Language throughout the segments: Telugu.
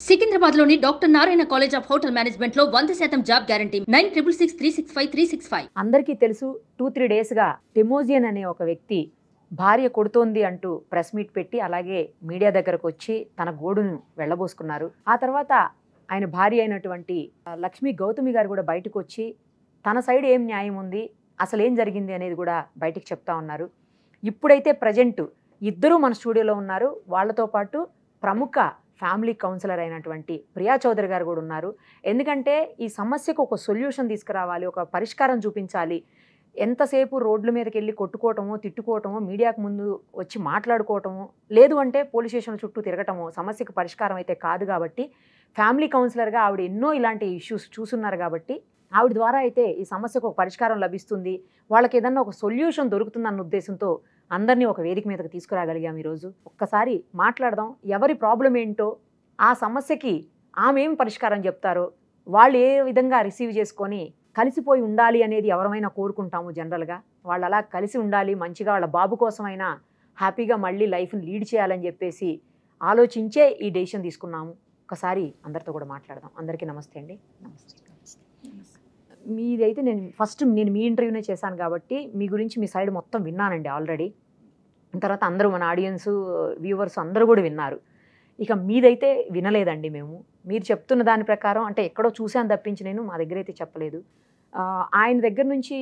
సికింద్రాబాద్లోని doctor Narayana college of hotel మేనేజ్మెంట్లో 100% జాబ్ గ్యారంటీ 966365 అందరికీ తెలుసు 2-3 డేస్గా టిమోజియన్ అనే ఒక వ్యక్తి భార్య కొడుతోంది అంటూ ప్రెస్ మీట్ పెట్టి అలాగే మీడియా దగ్గరకు వచ్చి తన గోడును వెళ్ళబోసుకున్నారు. ఆ తర్వాత ఆయన భార్య అయినటువంటి లక్ష్మీ గౌతమి గారు కూడా బయటకు వచ్చి తన సైడ్ ఏం న్యాయం ఉంది, అసలు ఏం జరిగింది అనేది కూడా బయటికి చెప్తా ఉన్నారు. ఇప్పుడైతే ప్రజెంట్ ఇద్దరూ మన స్టూడియోలో ఉన్నారు. వాళ్ళతో పాటు ప్రముఖ ఫ్యామిలీ కౌన్సిలర్ అయినటువంటి ప్రియా చౌదరి గారు కూడా ఉన్నారు. ఎందుకంటే ఈ సమస్యకు ఒక సొల్యూషన్ తీసుకురావాలి, ఒక పరిష్కారం చూపించాలి. ఎంతసేపు రోడ్ల మీదకి వెళ్ళి కొట్టుకోవటమో తిట్టుకోవటమో మీడియాకు ముందు వచ్చి మాట్లాడుకోవటమో లేదు అంటే పోలీస్ స్టేషన్ చుట్టూ తిరగటమో సమస్యకు పరిష్కారం అయితే కాదు. కాబట్టి ఫ్యామిలీ కౌన్సిలర్గా ఆవిడ ఎన్నో ఇలాంటి ఇష్యూస్ చూస్తున్నారు. కాబట్టి ఆవిడ ద్వారా అయితే ఈ సమస్యకు ఒక పరిష్కారం లభిస్తుంది, వాళ్ళకి ఏదన్నా ఒక సొల్యూషన్ దొరుకుతుందన్న ఉద్దేశంతో అందరినీ ఒక వేదిక మీదకి తీసుకురాగలిగాం. ఈరోజు ఒక్కసారి మాట్లాడదాం, ఎవరి ప్రాబ్లం ఏంటో, ఆ సమస్యకి ఆమె ఏం పరిష్కారం చెప్తారో, వాళ్ళు ఏ విధంగా రిసీవ్ చేసుకొని కలిసిపోయి ఉండాలి అనేది ఎవరమైనా కోరుకుంటాము జనరల్గా. వాళ్ళు అలా కలిసి ఉండాలి, మంచిగా వాళ్ళ బాబు కోసమైనా హ్యాపీగా మళ్ళీ లైఫ్ని లీడ్ చేయాలని చెప్పేసి ఆలోచించే ఈ డెసిషన్ తీసుకున్నాము. ఒకసారి అందరితో కూడా మాట్లాడదాం. అందరికీ నమస్తే అండి. నమస్తే. మీదైతే నేను మీ ఇంటర్వ్యూనే చేశాను కాబట్టి మీ గురించి మీ సైడ్ మొత్తం విన్నానండి ఆల్రెడీ. తర్వాత అందరూ మన ఆడియన్స్ వ్యూవర్స్ అందరూ కూడా విన్నారు. ఇక మీదైతే వినలేదండి మేము. మీరు చెప్తున్న దాని ప్రకారం అంటే ఎక్కడో చూశాను తప్పించి నేను మా దగ్గర అయితే చెప్పలేదు. ఆయన దగ్గర నుంచి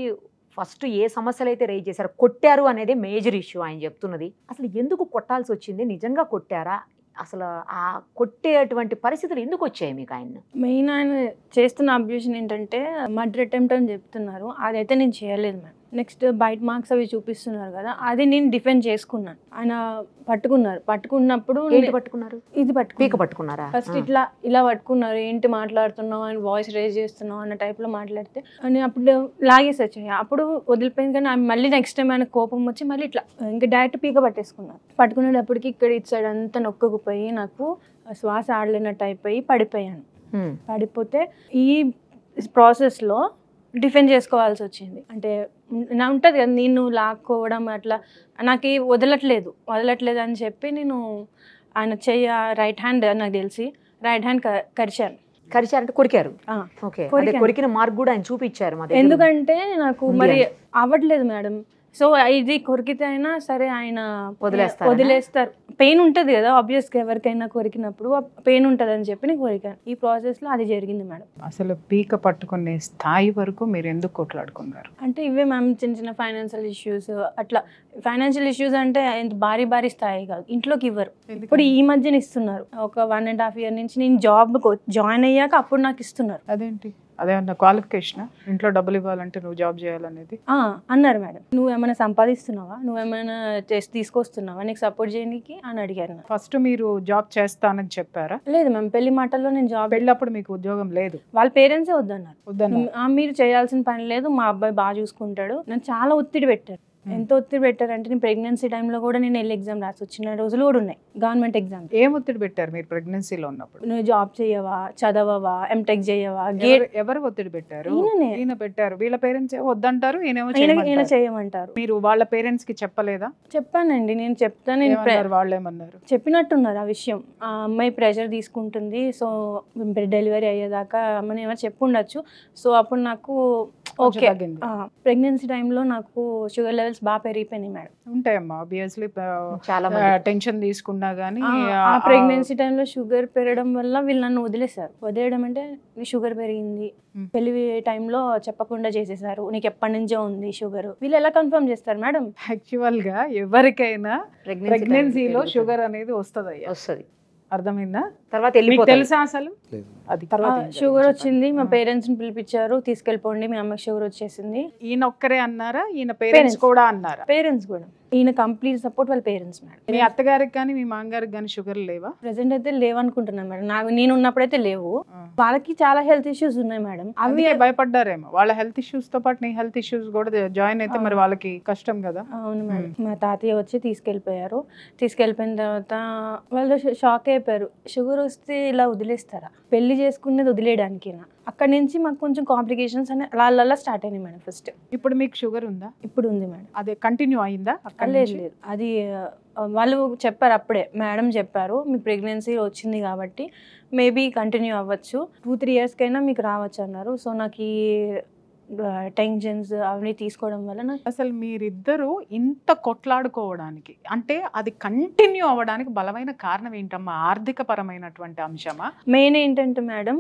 ఫస్ట్ ఏ సమస్యలు అయితే రేజ్ చేశారో, కొట్టారు అనేది మేజర్ ఇష్యూ ఆయన చెప్తున్నది. అసలు ఎందుకు కొట్టాల్సి వచ్చింది, నిజంగా కొట్టారా, అసలు ఆ కొట్టేటువంటి పరిస్థితులు ఎందుకు వచ్చాయి మీకు? ఆయన మెయిన్ ఆయన చేస్తున్న అబ్యూషన్ ఏంటంటే మర్డర్ అటెంప్ట్ అని చెప్తున్నారు. అదైతే నేను చేయలేదు మేడం. నెక్స్ట్ బైట్ మార్క్స్ అవి చూపిస్తున్నారు కదా, అది నేను డిఫెండ్ చేసుకున్నాను. ఆయన పట్టుకున్నప్పుడు పట్టుకున్నారు, ఇది పట్టుకున్నారా? ఫస్ట్ ఇలా పట్టుకున్నారు, ఏంటి మాట్లాడుతున్నావు అని వాయిస్ రేజ్ చేస్తున్నావు అన్న టైప్లో మాట్లాడితే అని అప్పుడు లాగేసి వచ్చాయి. అప్పుడు వదిలిపోయింది. కానీ ఆమె మళ్ళీ నెక్స్ట్ టైం ఆయన కోపం వచ్చి మళ్ళీ ఇట్లా ఇంకా డైరెక్ట్ పీక పట్టేసుకున్నారు. పట్టుకునేటప్పటికి ఇక్కడ ఇటు సైడ్ అంతా నొక్కకుపోయి నాకు శ్వాస ఆడలేనట్టు అయిపోయి పడిపోయాను. పడిపోతే ఈ ప్రాసెస్లో డిఫెండ్ చేసుకోవాల్సి వచ్చింది. అంటే నా ఉంటుంది కదా, నేను లాక్కోవడం అట్లా నాకు వదలట్లేదు అని చెప్పి నేను ఆయన రైట్ హ్యాండ్ నాకు తెలిసి రైట్ హ్యాండ్ కరిచారంటే కొరికారు. కొరికిన మార్క్ కూడా ఆయన చూపించారు. ఎందుకంటే నాకు మరి అవ్వట్లేదు మేడం. సో ఇది కొరికితే అయినా సరే ఆయన వదిలేస్తారు. పెయిన్ ఉంటుంది కదా ఆబ్వియస్గా, ఎవరికైనా కొరికినప్పుడు పెయిన్ ఉంటుంది అని చెప్పి నేను కొరికాను. ఈ ప్రాసెస్లో అది జరిగింది మేడం. అసలు పీక పట్టుకునే స్థాయి వరకు మీరు ఎందుకు కొట్లాడుకున్నారు? అంటే ఇవే మ్యామ్, చిన్న ఫైనాన్షియల్ ఇష్యూస్. అట్లా ఫైనాన్షియల్ ఇష్యూస్ అంటే భారీ స్థాయి కాదు, ఇంట్లోకి ఇవ్వరు. ఇప్పుడు ఈ మధ్యన ఇస్తున్నారు. ఒక 1.5 year నుంచి నేను జాబ్ జాయిన్ అయ్యాక అప్పుడు నాకు ఇస్తున్నారు. అదేంటి, అదేమన్నా క్వాలిఫికేషన్? ఇంట్లో డబ్బులు ఇవ్వాలంటే నువ్వు జాబ్ చేయాలనేది అన్నారు మేడం. నువ్వేమైనా సంపాదిస్తున్నావా, నువ్వేమైనా తీసుకొస్తున్నావా, నీకు సపోర్ట్ చేయడానికి అని అడిగారు. ఫస్ట్ మీరు జాబ్ చేస్తానని చెప్పారా? లేదు మ్యామ్, పెళ్లి మాటల్లో నేను జాబ్. పెళ్ళప్పుడు మీకు ఉద్యోగం లేదు? వాళ్ళ పేరెంట్సే వద్దన్నారు. మీరు చేయాల్సిన పని లేదు, మా అబ్బాయి బాగా చూసుకుంటాడు. నన్ను చాలా ఒత్తిడి పెట్టారు. ఎంత ఒత్తిడి పెట్టారంటే నేను ప్రెగ్నెన్సీ టైంలో కూడా నేను వెళ్ళి ఎగ్జామ్ రాసి వచ్చిన రోజులు కూడా ఉన్నాయి, గవర్నమెంట్ ఎగ్జామ్. ఏం ఒత్తిడి పెట్టారు మీరు ప్రెగ్నెన్సీలో ఉన్నప్పుడు? నువ్వు జాబ్ చేయవా, చదవవా, ఎంటెక్ చేయవా? ఎవరు ఒత్తిడి పెట్టారు? ఈయన పెట్టారు. వీళ్ళ పేరెంట్స్ వద్దంటారు, ఈయన చేయమంటారు. మీరు వాళ్ళ పేరెంట్స్ కి చెప్పలేదా? చెప్పానండి, నేను చెప్తాను. వాళ్ళు ఏమన్నారు? చెప్పినట్టున్నారు ఆ విషయం. ఆ అమ్మాయి ప్రెషర్ తీసుకుంటుంది, సో డెలివరీ అయ్యేదాకా అమ్మని ఏమో చెప్పుండొచ్చు. సో అప్పుడు నాకు ఓకే, ప్రెగ్నెన్సీ టైంలో నాకు షుగర్ లెవెల్స్ బాగా పెరిగిపోయినాయి మేడం. ఉంటాయమ్మా ఆబ్వియస్లీ, చాలా టెన్షన్ తీసుకున్నా కానీ. ఆ ప్రెగ్నెన్సీ టైంలో షుగర్ పెరగడం వల్ల వీళ్ళు నన్ను వదిలేశారు. వదిలేయడం అంటే షుగర్ పెరిగింది, పెళ్లి టైంలో చెప్పకుండా చేసేసారు, నీకు ఎప్పటి నుంచో ఉంది షుగర్. వీళ్ళు ఎలా కన్ఫర్మ్ చేస్తారు మేడం? యాక్చువల్ గా ఎవరికైనా ప్రెగ్నెన్సీలో షుగర్ అనేది వస్తుంది, అర్థమైందా? తర్వాత తెలుసా అసలు? అది తర్వాత షుగర్ వచ్చింది, మా పేరెంట్స్ ని పిలిపించారు, తీసుకెళ్ళిపోండి మీ అమ్మకి షుగర్ వచ్చేసింది. ఈయన ఒక్కరే అన్నారా, ఈయన పేరెంట్స్ కూడా అన్నారా? పేరెంట్స్ కూడా. ఈయన కంప్లీట్ సపోర్ట్ వాళ్ళ పేరెంట్స్ మేడం. మీ అత్తగారికి కానీ మీ మామగారికి కానీ షుగర్ లేవా? ప్రెసెంట్ అయితే లేవనుకుంటున్నాను మేడం. నేను ఉన్నప్పుడైతే లేవు. వాళ్ళకి చాలా హెల్త్ ఇష్యూస్ ఉన్నాయి మేడం. అవి భయపడ్డారేమో. వాళ్ళ హెల్త్ ఇష్యూస్ తో పాటు నీ హెల్త్ ఇష్యూస్ కూడా జాయిన్ అయితే మరి వాళ్ళకి కష్టం కదా. అవును మేడం. మా తాతయ్య వచ్చి తీసుకెళ్ళిపోయారు. తీసుకెళ్ళిపోయిన తర్వాత వాళ్ళు షాక్ అయిపోయారు. షుగర్ వస్తే ఇలా వదిలేస్తారా, పెళ్లి చేసుకునేది వదిలేయడానికి? అక్కడి నుంచి మాకు కొంచెం కాంప్లికేషన్స్ అని అలా స్టార్ట్ అయినాయి మేడం. ఫస్ట్ ఇప్పుడు మీకు షుగర్ ఉందా? ఇప్పుడు ఉంది మేడం. అదే కంటిన్యూ అయిందా? లేదు, అది వాళ్ళు చెప్పారు అప్పుడే, మేడం చెప్పారు మీకు ప్రెగ్నెన్సీ వచ్చింది కాబట్టి మేబీ కంటిన్యూ అవ్వచ్చు, 2-3 ఇయర్స్కైనా మీకు రావచ్చు అన్నారు. సో నాకు ఈ టెన్షన్స్ అవన్నీ తీసుకోవడం వల్ల అసలు మీరిద్దరూ ఇంత కొట్లాడుకోవడానికి అంటే అది కంటిన్యూ అవ్వడానికి బలమైన కారణం ఏంటమ్మా? ఆర్థిక పరమైనటువంటి అంశమా? మెయిన్ ఏంటంటే మేడం,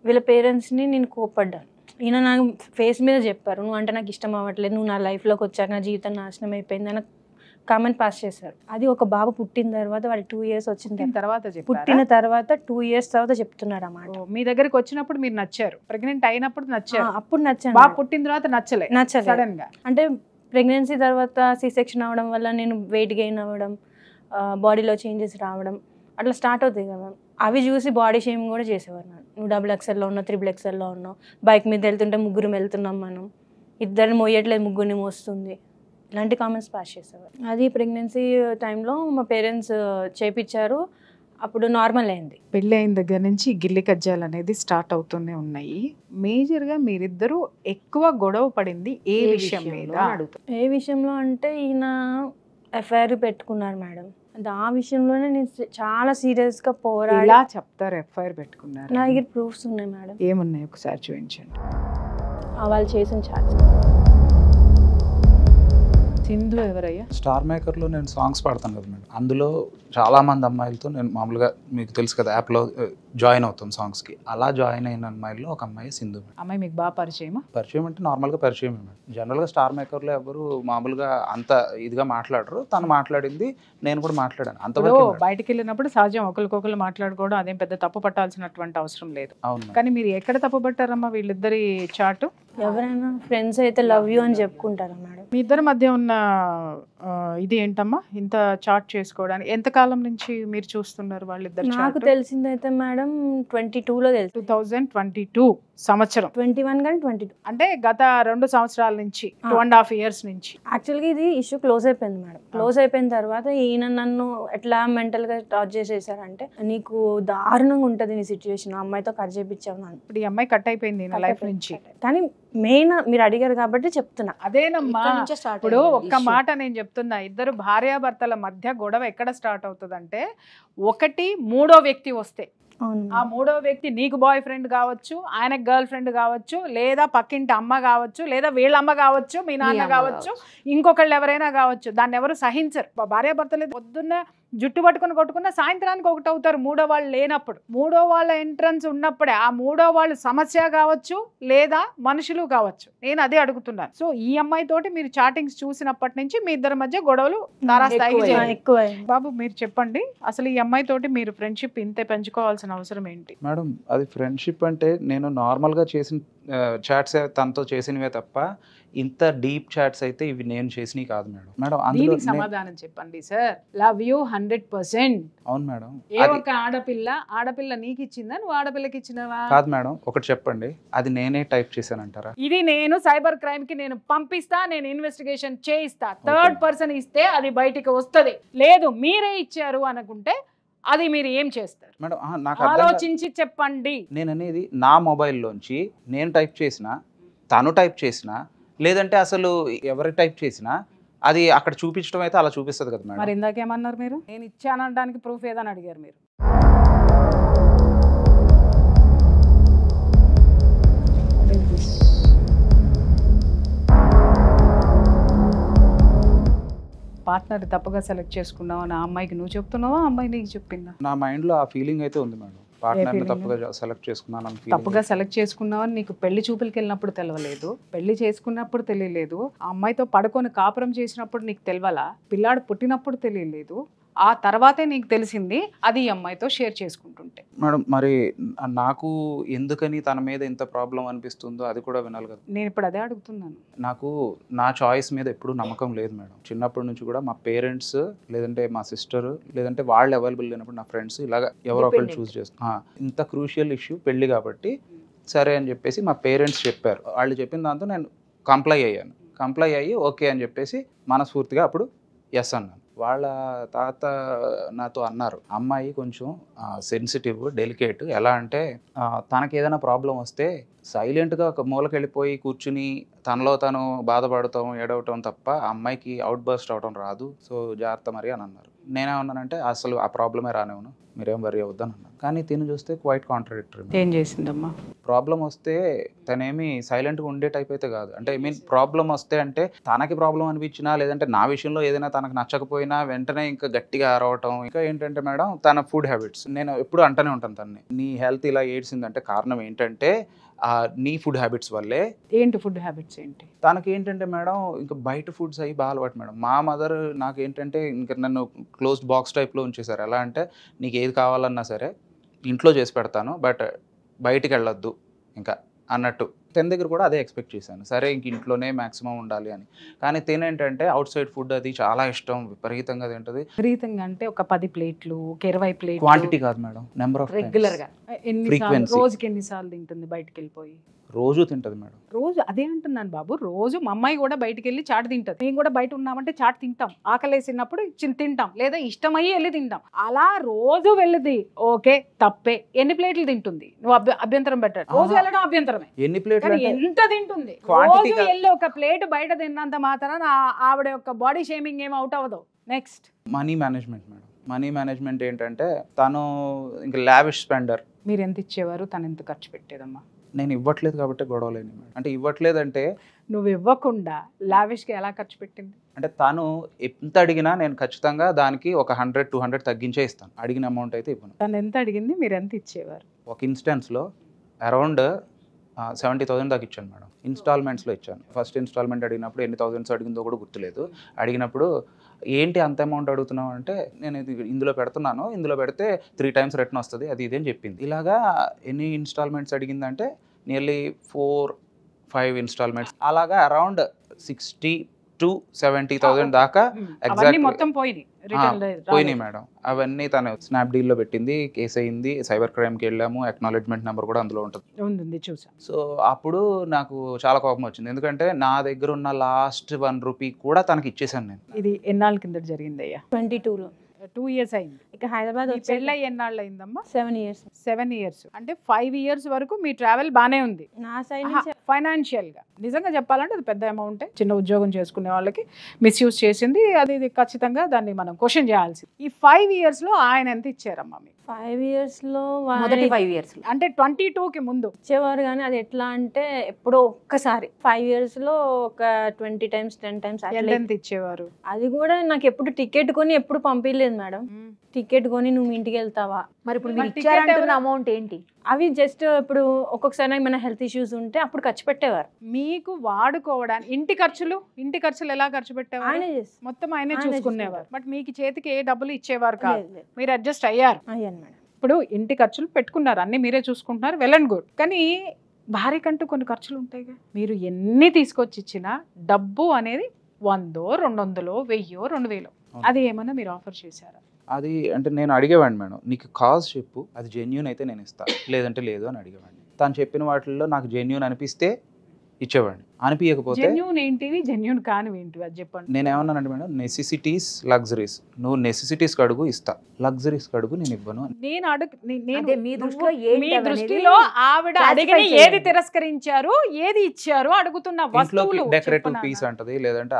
వీళ్ళ పేరెంట్స్ని నేను కోప్పడ్డాను. ఈయన నాకు ఫేస్ మీద చెప్పారు, నువ్వు అంటే నాకు ఇష్టం అవ్వట్లేదు, నువ్వు నా లైఫ్లోకి వచ్చాక నా జీవితం నాశనం అయిపోయింది అని కామెంట్ పాస్ చేశారు. అది ఒక బాబు పుట్టిన తర్వాత వాడికి 2 ఇయర్స్ వచ్చిన తర్వాత పుట్టిన తర్వాత 2 ఇయర్స్ తర్వాత చెప్తున్నారు అన్నమాట. మీ దగ్గరికి వచ్చినప్పుడు మీరు నచ్చారు, ప్రెగ్నెంట్ అయినప్పుడు నచ్చారు, అప్పుడు నచ్చాను. బాబు పుట్టిన తర్వాత నచ్చలేదు సడన్ గా. అంటే ప్రెగ్నెన్సీ తర్వాత C-సెక్షన్ అవ్వడం వల్ల నేను వెయిట్ గెయిన్ అవ్వడం, బాడీలో చేంజెస్ రావడం అట్లా స్టార్ట్ అవుతాయి కదా. అవి చూసి బాడీ షేమింగ్ కూడా చేసేవారు. నువ్వు XXL ఉన్నావు, XXL ఉన్నావు, బైక్ మీద వెళ్తుంటే 3 వెళ్తున్నాం, మనం ఇద్దరిని మోయట్లేదు, 3 మోస్తుంది, ఇలాంటి కామెంట్స్ పాస్ చేసేవారు. అది ప్రెగ్నెన్సీ టైంలో మా పేరెంట్స్ చేపించారు, అప్పుడు నార్మల్ అయింది. పెళ్ళి అయిన దగ్గర నుంచి గిల్లి కజ్జాలు అనేది స్టార్ట్ అవుతూనే ఉన్నాయి. మేజర్గా మీరిద్దరూ ఎక్కువ గొడవ పడింది ఏ విషయం మీద? ఏ విషయంలో అంటే ఈయన ఎఫ్ఐఆర్ పెట్టుకున్నారు మేడం. ఆ విషయంలోనే నేను చాలా సీరియస్గా పోరాడి. ఎలా చెప్తారు ఎఫ్ఐఆర్ పెట్టుకున్నారు? నా దగ్గర ప్రూఫ్స్ ఉన్నాయి మేడం. ఏమున్నాయి ఒకసారి చూపించండి. వాళ్ళు చేసిన ఛార్జ్. సింధు ఎవరయ్యా? స్టార్ మేకర్లో నేను సాంగ్స్ పాడతాను కదా మేడం, అందులో చాలామంది అమ్మాయిలతో నేను మామూలుగా మీకు తెలుసు కదా యాప్లో జాయిన్ అవుతాం సాంగ్స్కి. అలా జాయిన్ అయిన అమ్మాయిల్లో ఒక అమ్మాయి సింధు. అమ్మాయి మీకు బాగా పరిచయమా? పరిచయం అంటే నార్మల్గా పరిచయం మేడం. జనరల్గా స్టార్ మేకర్లో ఎవరు మామూలుగా అంత ఇదిగా మాట్లాడరు, తను మాట్లాడింది, నేను కూడా మాట్లాడాను. అంతవరకు బయటకు వెళ్ళినప్పుడు సహజం ఒకరికొకరు మాట్లాడుకోవడం, అదేం పెద్ద తప్పు పట్టాల్సినటువంటి అవసరం లేదు. అవును. కానీ మీరు ఎక్కడ తప్పు పట్టారమ్మా వీళ్ళిద్దరి చాటు? ఎవరైనా ఫ్రెండ్స్ అయితే లవ్ యూ అని చెప్పుకుంటారా మేడం? మీ ఇద్దరి మధ్య ఉన్న ఇది ఏంటమ్మా ఇంత చాట్ చేసుకోవడానికి? ఎంతకాలం నుంచి మీరు చూస్తున్నారు వాళ్ళిద్దరు? నాకు తెలిసిందైతే మేడం 22లో తెలుసు. 2022 సంవత్సరం. 21 కానీ 22 అంటే గత 2 సంవత్సరాల నుంచి, 2.5 years నుంచి. యాక్చువల్గా ఇది ఇష్యూ క్లోజ్ అయిపోయింది మేడం. క్లోజ్ అయిపోయిన తర్వాత ఈయన నన్ను ఎట్లా మెంటల్గా టార్చర్ చేసేసారంటే, నీకు దారుణంగా ఉంటుంది నీ సిచ్యువేషన్, అమ్మాయితో కట్ చేయించావు నన్ను. ఇప్పుడు ఈ అమ్మాయి కట్ అయిపోయింది నా లైఫ్ నుంచి. కానీ మెయిన్ మీరు అడిగారు కాబట్టి చెప్తున్నా. అదేనమ్మా, ఇప్పుడు ఒక్క మాట నేను చెప్తున్నా, ఇద్దరు భార్యాభర్తల మధ్య గొడవ ఎక్కడ స్టార్ట్ అవుతుందంటే, ఒకటి మూడో వ్యక్తి వస్తే, ఆ మూడో వ్యక్తి నీకు బాయ్ ఫ్రెండ్ కావచ్చు, ఆయనకు గర్ల్ ఫ్రెండ్ కావచ్చు, లేదా పక్కింటి అమ్మ కావచ్చు, లేదా వీళ్ళ అమ్మ కావచ్చు, మీ నాన్న కావచ్చు, ఇంకొకళ్ళు ఎవరైనా కావచ్చు. దాన్ని ఎవరు సహించరు. భార్యాభర్తలు పొద్దున్న జుట్టు పట్టుకుని కొట్టుకున్న సాయంత్రానికి ఒకటి అవుతారు మూడో వాళ్ళు లేనప్పుడు. మూడో వాళ్ళ ఎంట్రన్స్ ఉన్నప్పుడే ఆ మూడో వాళ్ళు సమస్య కావచ్చు, లేదా మనుషులు కావచ్చు. నేను అదే అడుగుతున్నాను. సో ఈ అమ్మాయి తోటి మీరు చాటింగ్స్ చూసినప్పటి నుంచి మీ ఇద్దరి మధ్య గొడవలు తారాస్థాయికి ఎక్కువ. బాబు మీరు చెప్పండి, అసలు ఈ అమ్మాయి తోటి మీరు ఫ్రెండ్షిప్ ఇంతే పెంచుకోవాల్సిన అవసరం ఏంటి? మేడం అది ఫ్రెండ్షిప్ అంటే నేను నార్మల్గా చేసిన చాట్స్ తనతో చేసినవే తప్ప ఇంత డీప్ చాట్స్ అయితే ఇవి నేను చేసినవి కాదు మేడం. మేడం అందులో సమాధానం చెప్పండి సార్. Love you 100%. అవును మేడం. ఏ ఒక ఆడపిల్ల నీకు ఇచ్చిందా, నువ్వు ఆడపిల్లకి ఇచ్చినవా? కాదు మేడం, ఒకటి చెప్పండి, అది నేనే టైప్ చేశానంటారా? ఇది నేను సైబర్ క్రైమ్ కి నేను పంపిస్తా, నేను ఇన్వెస్టిగేషన్ చేయిస్తా. థర్డ్ పర్సన్ ఇస్తే అది బయటికి వస్తుంది. లేదు మీరే ఇచ్చారు అనుకుంటే అది మీరు ఏం చేస్తారు మేడం? నాకు ఆలోచించి చెప్పండి. నేను అనేది నా మొబైల్లోంచి నేను టైప్ చేసిన, తను టైప్ చేసిన, లేదంటే అసలు ఎవరు టైప్ చేసినా అది అక్కడ చూపించడం అయితే అలా చూపిస్తుంది కదా మేడం. మరి ఇందాకేమన్నారు మీరు? నేను ఇచ్చానడానికి ప్రూఫ్ ఏదని అడిగారు మీరు. పార్ట్నర్ తప్పుగా సెలెక్ట్ చేసుకున్నావు నా అమ్మాయికి నువ్వు చెప్తున్నావా, అమ్మాయి నీకు చెప్పిందా? నా మైండ్లో ఆ ఫీలింగ్ అయితే ఉంది మేడం. పార్ట్నర్ని తప్పుగా సెలెక్ట్ చేసుకున్నాను. తప్పుగా సెలెక్ట్ చేసుకున్నావని నీకు పెళ్లి చూపులకి వెళ్ళినప్పుడు తెలియలేదు, పెళ్లి చేసుకున్నప్పుడు తెలియలేదు, ఆ అమ్మాయితో పడుకొని కాపురం చేసినప్పుడు నీకు తెలియాలా, పిల్లాడు పుట్టినప్పుడు తెలియలేదు, ఆ తర్వాతే నీకు తెలిసింది అది ఈ అమ్మాయితో షేర్ చేసుకుంటుంటే. మేడం మరి నాకు ఎందుకని తన మీద ఇంత ప్రాబ్లం అనిపిస్తుందో అది కూడా వినాలి కదా. నేను ఇప్పుడు అదే అడుగుతున్నాను. నాకు నా చాయిస్ మీద ఎప్పుడు నమ్మకం లేదు మేడం. చిన్నప్పటి నుంచి కూడా మా పేరెంట్స్ లేదంటే మా సిస్టర్ లేదంటే వాళ్ళు అవైలబుల్ లేనప్పుడు నా ఫ్రెండ్స్ ఇలాగ ఎవరో ఒకరు చూస్ చేస్తున్నా. ఇంత క్రూషియల్ ఇష్యూ పెళ్లి కాబట్టి సరే అని చెప్పేసి మా పేరెంట్స్ చెప్పారు. వాళ్ళు చెప్పిన దాంతో నేను కంప్లై అయ్యి ఓకే అని చెప్పేసి మనస్ఫూర్తిగా అప్పుడు ఎస్ అన్నాను. వాళ్ళ తాత నాతో అన్నారు, అమ్మాయి కొంచెం సెన్సిటివ్, డెలికేట్, ఎలా అంటే తనకి ఏదైనా ప్రాబ్లం వస్తే సైలెంట్గా ఒక మూలకి వెళ్ళిపోయి కూర్చుని తనలో తను బాధపడటం ఏడవటం తప్ప ఆ అమ్మాయికి అవుట్ బర్స్ట్ అవడం రాదు, సో జాగ్రత్త మరి అని అన్నారు. నేనేమన్నానంటే అసలు ఆ ప్రాబ్లమే రానివ్వను, మీరేం వరీ అవ్వద్దని అన్నాను. కానీ తిని చూస్తే క్వైట్ కాంట్రడిక్టరీ. ఏం చేసిందమ్మా? ప్రాబ్లం వస్తే తనేమి సైలెంట్గా ఉండే టైప్ అయితే కాదు. అంటే ఐ మీన్ ప్రాబ్లం వస్తే అంటే తనకి ప్రాబ్లం అనిపించినా లేదంటే నా విషయంలో ఏదైనా తనకు నచ్చకపోయినా వెంటనే ఇంకా గట్టిగా అరవటం. ఇంకా ఏంటంటే మేడం తన ఫుడ్ హ్యాబిట్స్, నేను ఎప్పుడు అంటూనే ఉంటాను తనని, నీ హెల్త్ ఇలా ఏడ్చిందంటే కారణం ఏంటంటే నీ ఫుడ్ హ్యాబిట్స్ వల్లే. ఏంటి ఫుడ్ హ్యాబిట్స్ ఏంటి? తనకి ఏంటంటే మేడం ఇంకా బయట ఫుడ్స్ అవి బాగా అలవాటు మేడం. మా మదర్ నాకు ఏంటంటే ఇంకా నన్ను క్లోజ్డ్ బాక్స్ టైప్లో ఉంచేశారు. ఎలా అంటే నీకు ఏది కావాలన్నా సరే ఇంట్లో చేసి పెడతాను, బట్ బయటికి వెళ్ళొద్దు ఇంకా అన్నట్టు. తన దగ్గర కూడా అదే ఎక్స్పెక్ట్ చేశాను, సరే ఇంక ఇంట్లోనే మ్యాక్సిమం ఉండాలి అని. కానీ తినేంటంటే అవుట్ సైడ్ ఫుడ్ అది చాలా ఇష్టం, విపరీతంగా తింటది. విపరీతంగా అంటే ఒక 10 ప్లేట్లు, 20 ప్లేట్లు. క్వాంటిటీ కాదు మేడం, నెంబర్ ఆఫ్ రెగ్యులర్గా రోజుకి ఎన్నిసార్లు తింటుంది బయటకు వెళ్ళిపోయి? రోజు తింటది మేడం. రోజు అదే అంటున్నాను బాబు, రోజు మా అమ్మాయి కూడా బయటకు వెళ్ళి చాట్ తింటది. మేము కూడా బయట ఉన్నామంటే చాట్ తింటాం, ఆకలేసినప్పుడు తింటాం, లేదా ఇష్టమయ్యి వెళ్ళి తింటాం. అలా రోజు వెళ్ళింది ఓకే, తప్పే. ఎన్ని ప్లేట్లు తింటుంది? నువ్వు అభ్యంతరం పెట్టాడు. రోజు వెళ్ళడం అభ్యంతరమే. ఎన్ని ప్లేట్లు ఎంత తింటుంది? Quantity రోజు వెళ్ళి ఒక ప్లేట్ బయట తిన్నంత మాత్రాన ఆవిడ యొక్క బాడీ షేమింగ్ ఏం అవుట్ అవ్వదు. Next money management madam. Money management ఏంటంటే తను ఇంకా లావిష్ స్పెండర్. మీరు ఎంత ఇచ్చేవారు, తను ఎంత ఖర్చు పెట్టేదమ్మా? నేను ఇవ్వట్లేదు కాబట్టి గొడవలేని మేడం. అంటే ఇవ్వట్లేదంటే నువ్వు ఇవ్వకుండా లావిష్గా ఎలా ఖర్చు పెట్టింది? అంటే తను ఎంత అడిగినా నేను ఖచ్చితంగా దానికి ఒక 100-200 తగ్గించే ఇస్తాను, అడిగిన అమౌంట్ అయితే ఇవ్వను. తను ఎంత అడిగింది, మీరు ఎంత ఇచ్చేవారు? ఒక ఇన్స్టెన్స్లో అరౌండ్ 70,000 దాకా ఇచ్చాను మేడం. ఇన్స్టాల్మెంట్స్లో ఇచ్చాను. ఫస్ట్ ఇన్స్టాల్మెంట్ అడిగినప్పుడు ఎన్ని థౌజండ్స్ అడిగిందో కూడా గుర్తులేదు. అడిగినప్పుడు ఏంటి అంత అమౌంట్ అడుగుతున్నావు అంటే నేను ఇది ఇందులో పెడుతున్నాను, ఇందులో పెడితే 3 times రిటర్న్ వస్తుంది అది ఇదేం చెప్పింది. ఇలాగా ఎన్ని ఇన్స్టాల్మెంట్స్ అడిగిందంటే నియర్లీ 4-5 ఇన్స్టాల్మెంట్స్, అలాగా అరౌండ్ 60,000-70,000 దాకా అవన్నీ మొత్తం పోయినాయి, రిటర్న్ లేదు, పోయినాయి మేడం. అవన్నీ తను స్నాప్డీల్లో పెట్టింది, కేసు అయింది, సైబర్ క్రైమ్కి వెళ్ళాము, అక్నాలెడ్జ్మెంట్ నెంబర్ కూడా అందులో ఉంటుంది, చూసాను. సో అప్పుడు నాకు చాలా కోపం వచ్చింది, ఎందుకంటే నా దగ్గర ఉన్న లాస్ట్ 1 రూపీ కూడా తనకి ఇచ్చేసాను నేను. ఇది ఎన్నాళ్ళ కింద జరిగింది అయ్యా? 22లో. 2 years అయింది. ఇక హైదరాబాద్ పెళ్ళై ఎన్నాళ్ళు అయిందమ్మా? 7 years. 7 years అంటే 5 years వరకు మీ ట్రావెల్ బానే ఉంది నా సైడ్ నుంచి. ఫైనాన్షియల్ గా నిజంగా చెప్పాలంటే అది పెద్ద అమౌంట్. చిన్న ఉద్యోగం చేసుకునే వాళ్ళకి మిస్యూజ్ చేసింది అది, ఇది ఖచ్చితంగా దాన్ని మనం క్వశ్చన్ చేయాల్సింది. ఈ 5 years లో ఆయన ఎంత ఇచ్చారమ్మా మీకు? 5 years లో మొదటి 5 years అంటే 22కి ముందు ఇచ్చేవారు, కానీ అది ఎట్లా అంటే ఎప్పుడో ఒక్కసారి. 5 years లో ఒక 20 times 10 times అట్లా. ఎంత ఇచ్చేవారు? అది కూడా నాకు ఎప్పుడు టికెట్ కొని ఎప్పుడు పంపించలేదు మేడం. టికెట్ కొని నువ్వు ఇంటికి వెళ్తావా? మరి ఇప్పుడు మీరు ఇచ్చారంటున్న అమౌంట్ ఏంటి? అవి జస్ట్ ఇప్పుడు ఒక్కొక్కసారి ఏమైనా హెల్త్ ఇష్యూస్ ఉంటే అప్పుడు ఖర్చు పెట్టేవారు. మీకు వాడుకోవడానికి ఇంటి ఖర్చులు ఎలా ఖర్చు పెట్టేవారు? ఆయనే మొత్తం ఆయనే చూసుకునేవారు. బట్ మీకు చేతికి ఏ డబ్బులు ఇచ్చేవారు కాదు, మీరు అడ్జస్ట్ అయ్యారు. అయ్యాను మేడం. ఇప్పుడు ఇంటి ఖర్చులు పెట్టుకున్నారు, అన్ని మీరే చూసుకుంటున్నారు, వెల్ అండ్ గుడ్. కానీ భార్యకంటూ కొన్ని ఖర్చులు ఉంటాయిగా. మీరు ఎన్ని తీసుకొచ్చి ఇచ్చినా డబ్బు అనేది 100, 200, 1000, 2000 అది ఏమన్నా మీరు ఆఫర్ చేశారా? అది అంటే నేను అడిగేవాడిని మేడం, నీకు కాజ్ చెప్పు, అది జెన్యూన్ అయితే నేను ఇస్తాను, లేదంటే లేదు అని అడిగేవాడిని. తను చెప్పిన వాటిల్లో నాకు జెన్యూన్ అనిపిస్తే ఇచ్చేవాడిని, అనిపించకపోతే జెన్యూన్ ఏంటివి, జెన్యూన్ కానివి ఏంటివి అది చెప్పండి. నేను ఏమన్నానంటే మేడం, నెసెసిటీస్ లగ్జరీస్, నువ్వు నెసెసిటీస్ కడుగు ఇస్తా, లగ్జరీస్ కడుగు నేను ఇవ్వను. మీ దృష్టిలో ఆవిడ అడిగిన ఏది తిరస్కరించారు, ఏది ఇచ్చారు అడుగుతున్న వస్తువులు. డెకరేటివ్ పీస్ అంటది, లేదంటే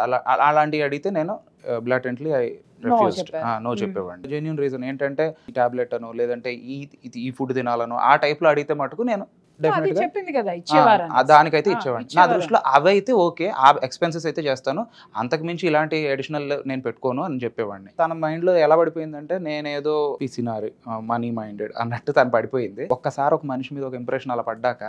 అలాంటివి అడిగితే నేను బ్లటెంట్లీ నో చెప్పేవాడిని. జెన్యూన్ రీజన్ ఏంటంటే ఈ టాబ్లెట్ అనో లేదంటే ఈ ఫుడ్ తినాలనో ఆ టైప్ లో అడిగితే మటుకు నేను చెప్పింది కదా ఇచ్చేవారు, దానికైతే ఇచ్చేవాడిని. నా దృష్టిలో అవి అయితే ఓకే, ఆ ఎక్స్పెన్సెస్ అయితే చేస్తాను, అంతకు మించి ఇలాంటి అడిషనల్ నేను పెట్టుకోను అని చెప్పేవాడిని. తన మైండ్ లో ఎలా పడిపోయిందంటే నేనేదో పిసినారి మనీ మైండెడ్ అన్నట్టు తను పడిపోయింది. ఒక్కసారి ఒక మనిషి మీద ఒక ఇంప్రెషన్ అలా పడ్డాక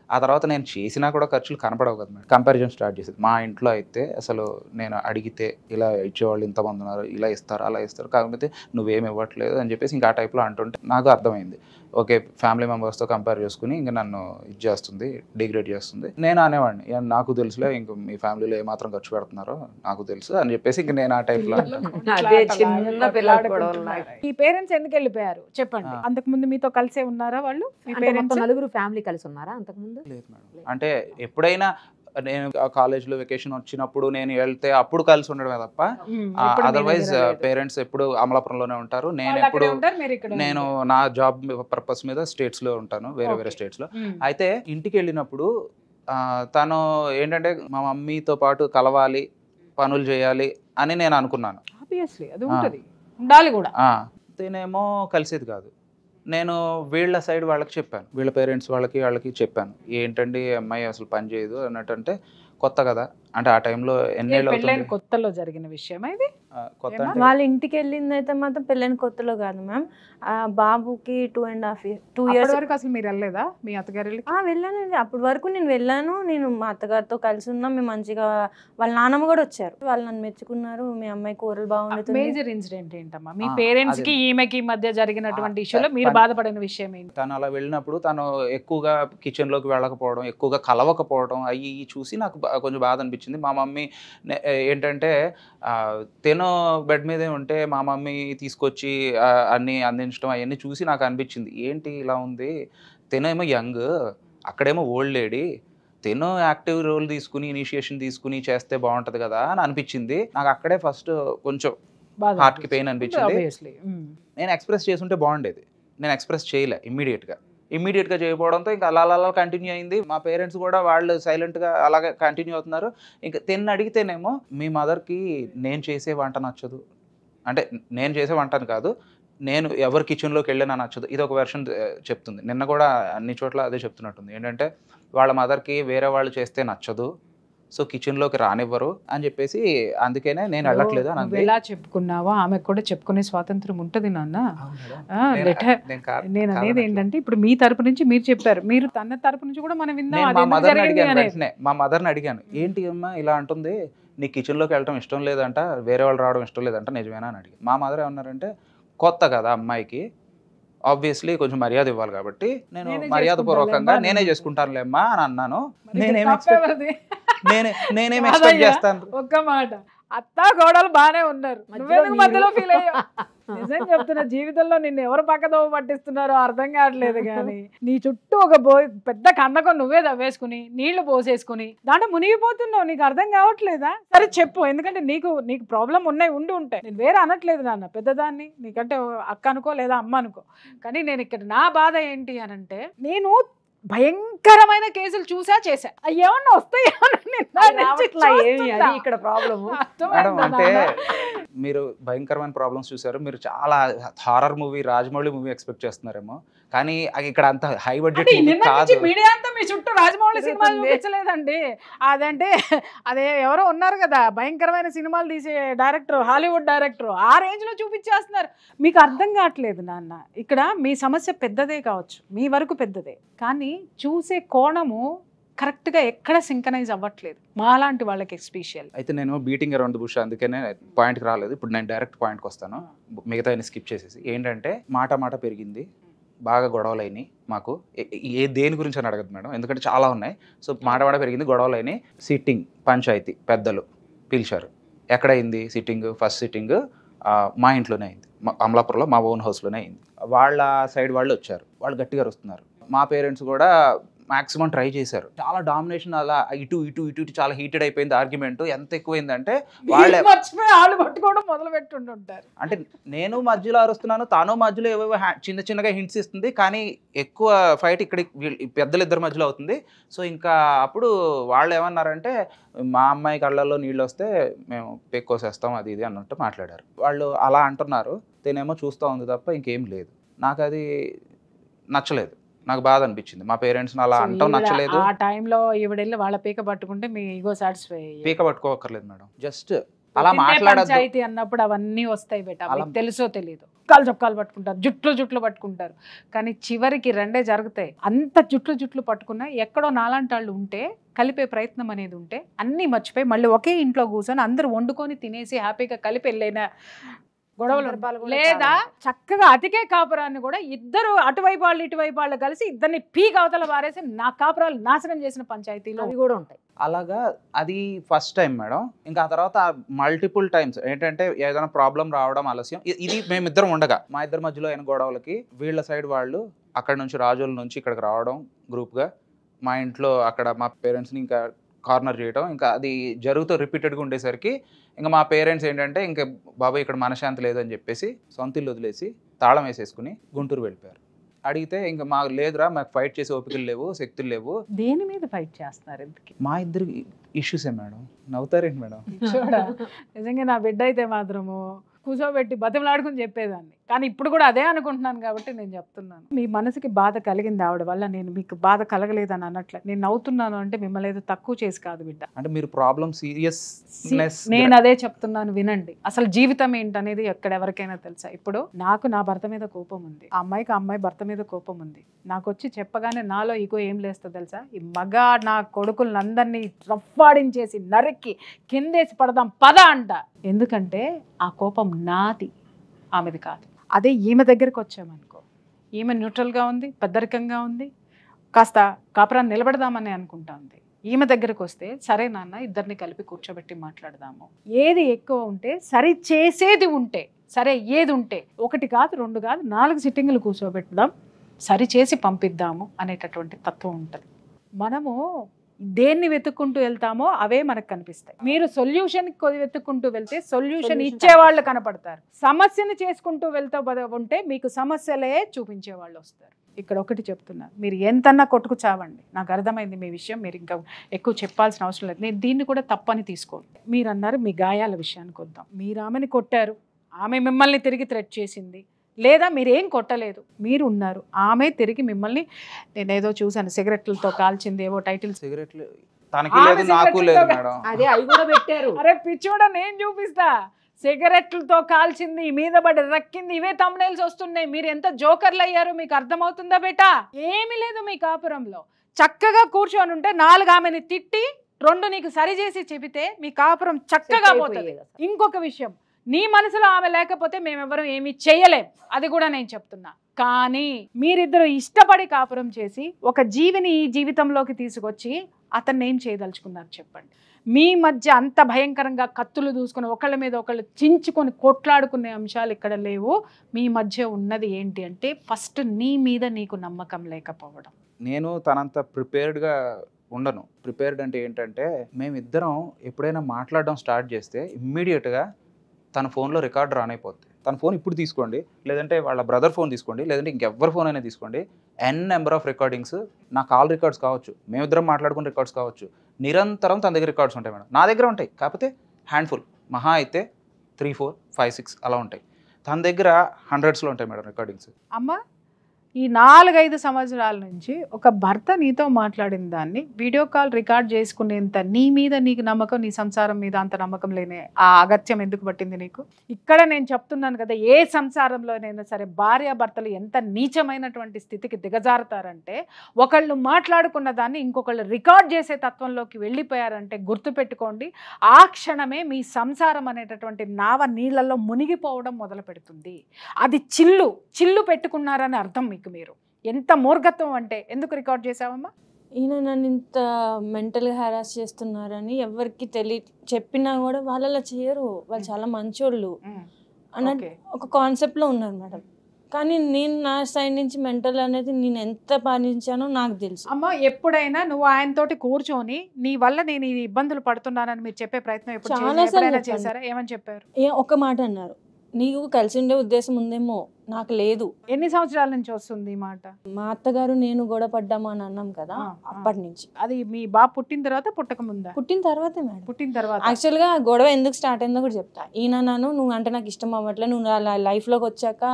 ఆ తర్వాత నేను చేసినా కూడా ఖర్చులు కనపడవు కదా మేడం. కంపారిజన్ స్టార్ట్ చేసేది. మా ఇంట్లో అయితే అసలు నేను అడిగితే ఇలా ఇచ్చేవాళ్ళు ఇంతమంది ఉన్నారు, ఇలా ఇస్తారు అలా ఇస్తారు, కాకపోతే నువ్వేమి ఇవ్వట్లేదు అని చెప్పేసి ఇంకా ఆ టైప్లో అంటుంటే నాకు అర్థమైంది, ఓకే ఫ్యామిలీ మెంబర్స్తో కంపేర్ చేసుకుని ఇంకా నన్ను ఇది చేస్తుంది, డిగ్రేడ్ చేస్తుంది. నేను అనేవాడిని నాకు తెలుసులే, ఇంక మీ ఫ్యామిలీలో ఏమాత్రం ఖర్చు పెడుతున్నారో నాకు తెలుసు అని చెప్పేసి ఇంక నేను ఆ టైప్లో. ఈ పేరెంట్స్ ఎందుకు వెళ్ళిపోయారు చెప్పండి? అంతకు ముందు మీతో కలిసే ఉన్నారా వాళ్ళు? మీ పేరెంట్స్ నలుగురు ఫ్యామిలీ కలిసి ఉన్నారా అంతకు ముందు? లేదు మేడం. అంటే ఎప్పుడైనా నేను కాలేజ్లో వెకేషన్ వచ్చినప్పుడు నేను వెళ్తే అప్పుడు కలిసి ఉండడమే తప్ప అదర్వైజ్ పేరెంట్స్ ఎప్పుడు అమలాపురంలోనే ఉంటారు. నేను ఎప్పుడు నేను నా జాబ్ పర్పస్ మీద స్టేట్స్ లో ఉంటాను, వేరే వేరే స్టేట్స్ లో. అయితే ఇంటికి వెళ్ళినప్పుడు తను ఏంటంటే మా మమ్మీతో పాటు కలవాలి, పనులు చేయాలి అని నేను అనుకున్నాను. ఉండాలి కూడా. తనేమో కలిసేది కాదు. నేను వీళ్ళ సైడ్ వాళ్ళకి చెప్పాను, వీళ్ళ పేరెంట్స్ వాళ్ళకి చెప్పాను, ఏంటండి అమ్మాయి అసలు పని చేయదు అన్నట్టు. అంటే కొత్త కదా, అంటే ఆ టైంలో ఎన్నేళ్ళు అవుతుంది, కొత్తలో జరిగిన విషయం ఇది. కొత్త వాళ్ళ ఇంటికి వెళ్ళింది అయితే మాత్రం పెళ్ళైన కొత్తలో కాదు మ్యామ్. బాబుకి 2 years వరకు అసలు మీరు వెళ్ళలేదా మీ అత్తగారి? వెళ్ళానండి. అప్పటి వరకు నేను వెళ్ళాను. నేను మా అత్తగారితో కలిసి ఉన్నాం. మేము మంచిగా, వాళ్ళ నాన్నమ్మ కూడా వచ్చారు. వాళ్ళు నన్ను మెచ్చుకున్నారు, మీ అమ్మాయి కూరలు బాగుంటుంది. మేజర్ ఇన్సిడెంట్ ఏంటమ్మా మీ పేరెంట్స్ కి ఈమెకి మధ్య జరిగినటువంటి ఇష్యూలో మీరు బాధపడిన విషయం ఏంటి? తను అలా వెళ్ళినప్పుడు తను ఎక్కువగా కిచెన్ లోకి వెళ్ళకపోవడం, ఎక్కువగా కలవకపోవడం అవి చూసి నాకు కొంచెం బాధ అనిపించింది. మా మమ్మీ ఏంటంటే తినో బెడ్ మీదే ఉంటే మా మమ్మీ తీసుకొచ్చి అన్ని అందించడం అవన్నీ చూసి నాకు అనిపించింది, ఏంటి ఇలా ఉంది, తినేమో యంగ్, అక్కడేమో ఓల్డ్ లేడీ, తినో యాక్టివ్ రోల్ తీసుకుని ఇనిషియేషన్ తీసుకుని చేస్తే బాగుంటది కదా అని అనిపించింది నాకు. అక్కడే ఫస్ట్ కొంచెం హార్ట్ కి పెయిన్ అనిపించింది. నేను ఎక్స్ప్రెస్ చేసుంటే బాగుండేది, నేను ఎక్స్ప్రెస్ చేయలే ఇమ్మీడియట్గా చేయకపోవడంతో ఇంకా అలా కంటిన్యూ అయింది. మా పేరెంట్స్ కూడా వాళ్ళు సైలెంట్గా అలాగే కంటిన్యూ అవుతున్నారు. ఇంకా అడిగితేనేమో మీ మదర్కి నేను చేసే వంట నచ్చదు, అంటే నేను చేసే వంటని కాదు, నేను ఎవరి కిచెన్లోకి వెళ్ళినా నచ్చదు, ఇది ఒక వెర్షన్ చెప్తుంది. నిన్న కూడా అన్ని చోట్ల అదే చెప్తున్నట్టుంది, ఏంటంటే వాళ్ళ మదర్కి వేరే వాళ్ళు చేస్తే నచ్చదు, సో కిచెన్లోకి రానివ్వరు అని చెప్పేసి, అందుకనే నేను వెళ్ళట్లేదు అని. ఎలా చెప్పుకున్నావో ఆమెకు కూడా చెప్పుకునే స్వాతంత్రం ఉంటుంది నాన్న. నేను అనేది ఏంటంటే ఇప్పుడు మీ తరపు నుంచి మీరు చెప్పారు, మీరు తన తరపు నుంచి కూడా మనం విందాం. మా మదర్ని అడిగాను, ఏంటి అమ్మా ఇలా అంటుంది, నీ కిచెన్లోకి వెళ్ళడం ఇష్టం లేదంట, వేరే వాళ్ళు రావడం ఇష్టం లేదంట, నిజమేనా అని అడిగి. మా మదర్ ఏమన్నారంటే, కొత్త కదా అమ్మాయికి, ఆబ్వియస్లీ కొంచెం మర్యాద ఇవ్వాలి కాబట్టి నేను మర్యాద పూర్వకంగా నేనే చేసుకుంటానులేమ్మా అని అన్నాను. నేనేం ఎక్స్పెక్ట్ చేస్తాను. ఒక్క మాట, అత్త కోడలు బానే ఉన్నారు, మధ్యలో ఫీల్ అయ్యా. నిజం చెప్తున్నా, జీవితంలో నిన్ను ఎవరు పక్కదోవ పట్టిస్తున్నారో అర్థం కావట్లేదు. కానీ నీ చుట్టూ ఒక పెద్ద కన్నకం నువ్వే తవ్వేసుకుని నీళ్లు పోసేసుకుని దాంట్లో మునిగిపోతున్నావు, నీకు అర్థం కావట్లేదా? సరే చెప్పు, ఎందుకంటే నీకు ప్రాబ్లం ఉండి ఉంటాయి. నేను వేరే అనట్లేదు నాన్న, పెద్దదాన్ని, నీకంటే అక్క అనుకో లేదా అమ్మ అనుకో. కానీ నేను ఇక్కడ నా బాధ ఏంటి అనంటే, నేను భయంకరమైన కేసులు చేశా, అవి ఏమన్నా వస్తాయి ఇక్కడ ప్రాబ్లమ్. అంటే మీరు భయంకరమైన ప్రాబ్లమ్స్ చూసారు, మీరు చాలా horror movie Rajamouli movie expect చేస్తున్నారేమో, కానీ ఇక్కడ అంత హై బడ్జెట్ కాదు. మీడియా అంతా మీ చుట్టూ రాజమౌళి సినిమాలు చూపించలేదండి. అదంటే అదే ఎవరో ఉన్నారు కదా భయంకరమైన సినిమాలు తీసే డైరెక్టర్, హాలీవుడ్ డైరెక్టర్, ఆ రేంజ్ లో చూపించేస్తున్నారు. మీకు అర్థం కావట్లేదు నాన్న, ఇక్కడ మీ సమస్య పెద్దదే కావచ్చు, మీ వరకు పెద్దదే, కానీ చూసే కోణము కరెక్ట్గా ఎక్కడ సింకనైజ్ అవ్వట్లేదు మాలాంటి వాళ్ళకి ఎస్పెషల్. అయితే నేను బీటింగ్ అరౌండ్ ద బుష్, అందుకనే పాయింట్కి రాలేదు. ఇప్పుడు నేను డైరెక్ట్ పాయింట్కి వస్తాను, మిగతా స్కిప్ చేసేసి. ఏంటంటే మాట పెరిగింది, బాగా గొడవలు అయినాయి మాకు. దేని గురించి అని అడగదు మేడం, ఎందుకంటే చాలా ఉన్నాయి. సో మాట పెరిగింది, గొడవలు అయినాయి. సిట్టింగ్ పంచాయతీ పెద్దలు పిలిచారు. ఎక్కడైంది సిట్టింగ్? ఫస్ట్ సిట్టింగ్ మా ఇంట్లోనే అయింది, అమలాపురంలో మా ఓన్ హౌస్లోనే అయింది. వాళ్ళ సైడ్ వాళ్ళు వచ్చారు, వాళ్ళు గట్టిగా వస్తున్నారు. మా పేరెంట్స్ కూడా మాక్సిమం ట్రై చేశారు. చాలా డామినేషన్, అలా ఇటు చాలా హీటెడ్ అయిపోయింది ఆర్గ్యుమెంట్. ఎంత ఎక్కువైందంటే వాళ్ళు పట్టుకోవడం మొదలు పెట్టుంటారు. అంటే నేను మధ్యలో అరుస్తున్నాను, తాను మధ్యలో ఏవేవో చిన్నగా హింట్స్ ఇస్తుంది, కానీ ఎక్కువ ఫైట్ ఇక్కడ పెద్దలిద్దరి మధ్యలో అవుతుంది. సో ఇంకా అప్పుడు వాళ్ళు ఏమన్నారంటే, మా అమ్మాయి కళ్ళల్లో నీళ్ళు వస్తే మేము పెక్కోసేస్తాం అది ఇది అన్నట్టు మాట్లాడారు. వాళ్ళు అలా అంటున్నారు, తనేమో చూస్తూ ఉంది తప్ప ఇంకేం లేదు. నాకు అది నచ్చలేదు, నాకు బాధ అనిపించింది. మా పేరెంట్స్ అలా అంటాం నచ్చలేదు. ఆ టైంలో ఈవిడెళ్ళి వాళ్ళ పీక పట్టుకుంటే మీ ఈగో సాటిస్ఫై. పీక పట్టుకోకర్లేదు మేడం, జస్ట్ అలా మాట్లాడద్దు అన్నప్పుడు అవన్నీ వస్తాయి బేటా, తెలుసో తెలియదు. చొక్కాలు పట్టుకుంటారు, జుట్లు పట్టుకుంటారు, కానీ చివరికి రెండే జరుగుతాయి. అంత జుట్లు పట్టుకున్నా ఎక్కడో నాలాంటి వాళ్ళు ఉంటే, కలిపే ప్రయత్నం అనేది ఉంటే, అన్నీ మర్చిపోయి మళ్ళీ ఒకే ఇంట్లో కూర్చొని అందరూ వండుకొని తినేసి హ్యాపీగా కలిపి వెళ్ళైన గొడవలు, లేదా చక్కగా అతికే కాపురాన్ని కూడా ఇద్దరు అటువైపు వాళ్ళు ఇటువైపు వాళ్ళు కలిసి ఇద్దరిని పీక్ అవతల పారేసి నా కాపురాలు నాశనం చేసిన పంచాయతీలు అవి కూడా ఉంటాయి. అలాగా అది ఫస్ట్ టైం మేడం. ఇంకా ఆ తర్వాత మల్టిపుల్ టైమ్స్ ఏంటంటే ఏదైనా ప్రాబ్లం రావడం ఆలస్యం. ఇది మేమిద్దరం ఉండగా మా ఇద్దరి మధ్యలో అయిన గొడవలకి వీళ్ళ సైడ్ వాళ్ళు అక్కడ నుంచి రాజోల నుంచి ఇక్కడికి రావడం గ్రూప్గా, మా ఇంట్లో అక్కడ మా పేరెంట్స్ని ఇంకా కార్నర్ చేయడం, ఇంకా అది జరుగుతూ రిపీటెడ్గా ఉండేసరికి ఇంకా మా పేరెంట్స్ ఏంటంటే ఇంకా బాబాయ్ ఇక్కడ మనశ్శాంతి లేదని చెప్పేసి సొంత ఇల్లు వదిలేసి తాళం వేసేసుకుని గుంటూరు వెళ్ళిపోయారు. అడిగితే ఇంకా మాకు లేదురా, మాకు ఫైట్ చేసే ఓపికలు లేవు, శక్తులు లేవు. దేని మీద ఫైట్ చేస్తున్నారు ఎందుకు? మా ఇద్దరు ఇష్యూసే మేడం. నవ్వుతారేంటి మేడం? నిజంగా నా బిడ్డ అయితే మాత్రము కూర్చోబెట్టి బతిమలాడుకుని చెప్పేదాన్ని, కానీ ఇప్పుడు కూడా అదే అనుకుంటున్నాను కాబట్టి నేను చెప్తున్నాను. మీ మనసుకి బాధ కలిగింది ఆవిడ వల్ల, నేను మీకు బాధ కలగలేదని అన్నట్లే. నేను నవ్వుతున్నాను అంటే మిమ్మల్ని ఏదో తక్కువ చేసి కాదు బిడ్డ, అంటే మీరు ప్రాబ్లం సీరియస్నెస్. నేను అదే చెప్తున్నాను వినండి. అసలు జీవితం ఏంటనేది ఎక్కడెవరికైనా తెలుసా? ఇప్పుడు నాకు నా భర్త మీద కోపం ఉంది, ఆ అమ్మాయికి ఆ అమ్మాయి భర్త మీద కోపం ఉంది. నాకు వచ్చి చెప్పగానే నాలో ఈగో ఏం లేస్తో తెలుసా? ఈ మగ నా కొడుకులందరినీ రఫ్ఫాడించేసి నరికి కిందేసి పడదాం పద అంట. ఎందుకంటే ఆ కోపం నాది, ఆమెది కాదు. అదే ఈమె దగ్గరికి వచ్చామనుకో, ఈమె న్యూట్రల్గా ఉంది, పెద్దరికంగా ఉంది, కాస్త కాపురాన్ని నిలబెడదామని అనుకుంటా ఉంది. ఈమె దగ్గరకు వస్తే సరే నాన్న ఇద్దరిని కలిపి కూర్చోబెట్టి మాట్లాడదాము, ఏది ఎక్కువ ఉంటే సరి చేసేది ఉంటే, సరే ఏది ఉంటే 1 కాదు 2 కాదు 4 సిట్టింగులు కూర్చోబెట్టుదాం, సరి చేసి పంపిద్దాము అనేటటువంటి తత్వం ఉంటుంది. మనము దేన్ని వెతుక్కుంటూ వెళ్తామో అవే మనకు కనిపిస్తాయి. మీరు సొల్యూషన్ వెతుక్కుంటూ వెళ్తే సొల్యూషన్ ఇచ్చేవాళ్ళు కనపడతారు. సమస్యని చేసుకుంటూ వెళ్తూ ఉంటే మీకు సమస్యలే చూపించే వాళ్ళు వస్తారు. ఇక్కడ ఒకటి చెప్తున్నా, మీరు ఎంతన్నా కొట్టుకు చావండి, నాకు అర్థమైంది మీ విషయం, మీరు ఇంకా ఎక్కువ చెప్పాల్సిన అవసరం లేదు. నేను దీన్ని కూడా తప్పని తీసుకోండి. మీరు అన్నారు మీ గాయాల విషయానికి వద్దాం. మీరు ఆమెని కొట్టారు, ఆమె మిమ్మల్ని తిరిగి థ్రెట్ చేసింది, లేదా మీరేం కొట్టలేదు, మీరు ఉన్నారు, ఆమె తిరిగి మిమ్మల్ని, నేనేదో చూసాను సిగరెట్లతో కాల్చింది, ఏవో టైటిల్. సిగరెట్లు తనకి లేదు నాకు లేదు మేడం, అదే అవి కూడా పెట్టారు. అరే పిచ్చోడా, నేను చూపిస్తా. సిగరెట్లతో కాల్చింది, మీద పడి రక్కింది, ఇవే తమ్నైల్స్ వస్తున్నాయి. మీరు ఎంత జోకర్లు అయ్యారు మీకు అర్థమవుతుందా బేటా? ఏమీ లేదు మీ కాపురంలో. చక్కగా కూర్చొని ఉంటే 4 ఆమెని తిట్టి 2 నీకు సరిచేసి చెబితే మీ కాపురం చక్కగా పోతుంది. ఇంకొక విషయం, నీ మనసులో ఆమె లేకపోతే మేమెవరం ఏమీ చేయలేం, అది కూడా నేను చెప్తున్నా. కానీ మీరిద్దరు ఇష్టపడి కాపురం చేసి ఒక జీవిని ఈ జీవితంలోకి తీసుకొచ్చి అతన్ని ఏం చేయదలుచుకున్నారు చెప్పండి? మీ మధ్య అంత భయంకరంగా కత్తులు దూసుకొని ఒకళ్ళ మీద ఒకళ్ళు చించుకొని కొట్లాడుకునే అంశాలు ఇక్కడ లేవు. మీ మధ్య ఉన్నది ఏంటి అంటే ఫస్ట్ నీ మీద నీకు నమ్మకం లేకపోవడం. నేను తనంత ప్రిపేర్డ్గా ఉండను. ప్రిపేర్డ్ అంటే ఏంటంటే, మేమిద్దరం ఎప్పుడైనా మాట్లాడడం స్టార్ట్ చేస్తే ఇమ్మీడియట్గా తన ఫోన్లో రికార్డర్ ఆన్ అయిపోద్ది. తన ఫోన్ ఇప్పుడు తీసుకోండి, లేదంటే వాళ్ళ బ్రదర్ ఫోన్ తీసుకోండి, లేదంటే ఇంకెవ్వరి ఫోన్ అయినా తీసుకోండి, నెంబర్ ఆఫ్ రికార్డింగ్స్, నా కాల్ రికార్డ్స్ కావచ్చు, మేమిద్దరం మాట్లాడుకున్న రికార్డ్స్ కావచ్చు, నిరంతరం తన దగ్గర రికార్డ్స్ ఉంటాయి మేడం. నా దగ్గర ఉంటాయి, కాకపోతే హ్యాండ్ఫుల్, మహా అయితే 3, 4, 5, 6 అలా ఉంటాయి. తన దగ్గర 100sలో ఉంటాయి మేడం రికార్డింగ్స్. అమ్మ, ఈ 4-5 సంవత్సరాల నుంచి ఒక భర్త నీతో మాట్లాడిన దాన్ని వీడియో కాల్ రికార్డ్ చేసుకునేంత నీ మీద నీకు నమ్మకం, నీ సంసారం మీద అంత నమ్మకం లేనే ఆ అగత్యం ఎందుకు పట్టింది నీకు? ఇక్కడ నేను చెప్తున్నాను కదా, ఏ సంసారంలోనైనా సరే భార్యాభర్తలు ఎంత నీచమైనటువంటి స్థితికి దిగజారుతారంటే, ఒకళ్ళు మాట్లాడుకున్న దాన్ని ఇంకొకళ్ళు రికార్డ్ చేసే తత్వంలోకి వెళ్ళిపోయారంటే గుర్తుపెట్టుకోండి, ఆ క్షణమే మీ సంసారం అనేటటువంటి నావ నీళ్ళల్లో మునిగిపోవడం మొదలు పెడుతుంది. అది చిల్లు పెట్టుకున్నారని అర్థం. మీకు మీరు ఎంత మూర్ఘత్వం అంటే, ఎందుకు రికార్డ్ చేసావమ్మా? ఈయన నన్ను ఇంత మెంటల్గా హెరాస్ చేస్తున్నారని ఎవరికి చెప్పినా కూడా వాళ్ళలా చేయరు, వాళ్ళు చాలా మంచోళ్ళు అన్నట్టు ఒక కాన్సెప్ట్లో ఉన్నారు మేడం. కానీ నేను నా సైడ్ నుంచి మెంటల్ అనేది నేను ఎంత పాటించానో నాకు తెలుసు. అమ్మ, ఎప్పుడైనా నువ్వు ఆయనతోటి కూర్చొని నీ వల్ల నేను ఈ ఇబ్బందులు పడుతున్నానని మీరు చెప్పే ప్రయత్నం ఎప్పుడైనా చేశారా? ఏమని చెప్పారు? ఒక మాట అన్నారు, నీకు కలిసి ఉండే ఉద్దేశం ఉందేమో, నాకు లేదు. ఎన్ని సంవత్సరాల నుంచి వస్తుంది ఈ మాట? మా అత్తగారు నేను గొడవ పడ్డాము అని అన్నాం కదా, అప్పటి నుంచి. అది మీ బాబు పుట్టిన తర్వాత పుట్టక ముందా? పుట్టిన తర్వాతే మేడం. పుట్టిన తర్వాత. యాక్చువల్గా గొడవ ఎందుకు స్టార్ట్ అయిందో కూడా చెప్తా. ఈయన నువ్వు అంటే నాకు ఇష్టం అవ్వట్లే, నువ్వు నా లైఫ్లోకి వచ్చాక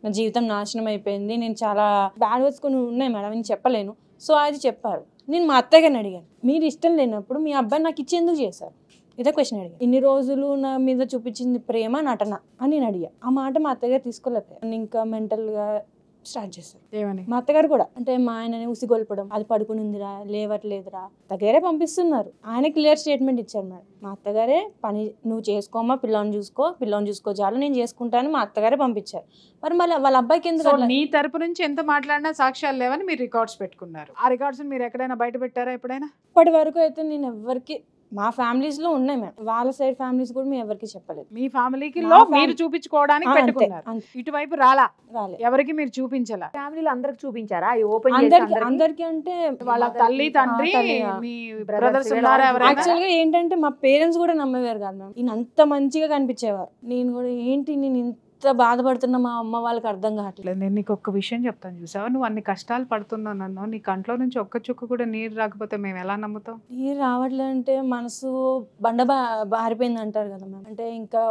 నా జీవితం నాశనం అయిపోయింది, నేను చాలా బ్యాడ్ వర్డ్స్ కొన్ని ఉన్నాయి మేడం, నేను చెప్పలేను. సో అది చెప్పారు. నేను మా అత్తగారిని అడిగాను, మీరు ఇష్టం లేనప్పుడు మీ అబ్బాయి నాకు ఇచ్చి ఎందుకు చేశారు? ఇదే క్వశ్చన్ అడిగా. ఇన్ని రోజులు నా మీద చూపించింది ప్రేమ, నటన అని నేను అడిగా. ఆ మాట మా అత్తగారు తీసుకోలేకపోయారు. ఇంకా మెంటల్గా స్టార్ట్ చేశారు. ఏమని? మా అత్తగారు కూడా అంటే మా ఆయనని ఉసిగొల్పడం, అది పడుకునిందిరా, లేవట్లేదురా, దగ్గరే పంపిస్తున్నారు. ఆయన క్లియర్ స్టేట్మెంట్ ఇచ్చారు మేడం. మా అత్తగారే పని నువ్వు చేసుకోమా, పిల్లని చూసుకో చాలు, నేను చేసుకుంటాను, మా అత్తగారే పంపించారు. మరి మళ్ళీ వాళ్ళ అబ్బాయికి ఎందుకు? నీ తరపు నుంచి ఎంత మాట్లాడినా సాక్ష్యాలు లేవని మీరు రికార్డ్స్ పెట్టుకున్నారు. ఆ రికార్డ్స్ మీరు ఎక్కడైనా బయట పెట్టారా ఎప్పుడైనా? ఇప్పటి వరకు అయితే నేను ఎవరికి మా ఫ్యామిలీస్ లో ఉన్నాయి మేడం, వాళ్ళ సైడ్ ఫ్యామిలీస్ కూడా మేము ఎవరికి చెప్పలేదు. మీ ఫ్యామిలీకి మా లో ఫ్యామిలీ- మీరు చూపించుకోవడానికి అంతే, పెట్టుకున్నారు, అంతే. ఇటువైపు రాలా, రాలేదు. ఎవరికి మీరు చూపించలా. ఫ్యామిలీలో అందరికి చూపించారా ఓపెన్ అందరికి అంటే వాళ్ళ తల్లి తండ్రి తల్లి, మీ brothers బ్రదర్స్ వీళ్ళ ఉన్నారా వాళ్ళు ఎవరైనా? యాక్చువల్ గా ఏంటంటే మా పేరెంట్స్ కూడా నమ్మేవారు కాదు మ్యామ్. ఈయన అంత మంచిగా కనిపించేవారు. నేను కూడా ఏంటి నేను ఇంత బాధపడుతున్నా మా అమ్మ వాళ్ళకి అర్థం కావట్లేదు. నేను నీకు ఒక్క విషయం చెప్తాను, చూసావా, నువ్వు అన్ని కష్టాలు పడుతున్నావు నన్ను, నీ కంట్లో నుంచి ఒక్క చుక్క కూడా నీరు రాకపోతే మేము ఎలా నమ్ముతాం? నీరు రావట్లేదు అంటే మనసు బారిపోయింది అంటారు కదా మ్యామ్. అంటే ఇంకా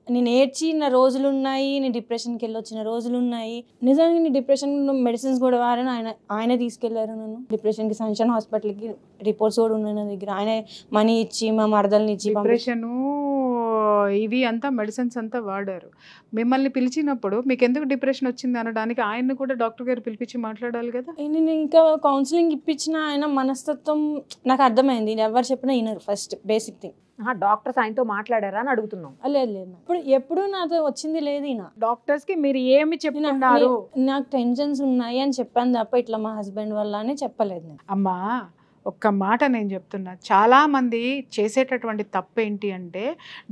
నేను ఏడ్చిన రోజులు ఉన్నాయి, నేను డిప్రెషన్కి వెళ్ళి వచ్చిన రోజులు ఉన్నాయి. నిజంగా నేను డిప్రెషన్ మెడిసిన్స్ కూడా వాడని ఆయన తీసుకెళ్లారు నన్ను డిప్రెషన్కి. సన్షైన్ హాస్పిటల్కి రిపోర్ట్స్ కూడా ఉన్నాయి నా దగ్గర. ఆయన మనీ ఇచ్చి మా మరదల్ని ఇచ్చి డిప్రెషన్ ఇవి అంతా మెడిసిన్స్ అంతా వాడారు. మిమ్మల్ని పిలిచినప్పుడు మీకు ఎందుకు డిప్రెషన్ వచ్చింది అనడానికి ఆయన్ని కూడా డాక్టర్ గారు పిలిపించి మాట్లాడాలి కదా. నేను ఇంకా కౌన్సిలింగ్ ఇప్పించిన ఆయన మనస్తత్వం నాకు అర్థమైంది. ఎవరు చెప్పినా వినరు. First basic thing. డాక్టర్స్ ఆయనతో మాట్లాడారా అని అడుగుతున్నాం. లేదు లేదు ఇప్పుడు ఎప్పుడు నాతో వచ్చింది లేదు. ఈయన డాక్టర్స్ కి మీరు ఏమి చెప్తున్నారు? నాకు టెన్షన్స్ ఉన్నాయి అని చెప్పాను తప్ప ఇట్లా మా హస్బెండ్ వల్ల అని చెప్పలేదు నేను. అమ్మా ఒక్క మాట నేను చెప్తున్నా, చాలా మంది చేసేటటువంటి తప్పు ఏంటి అంటే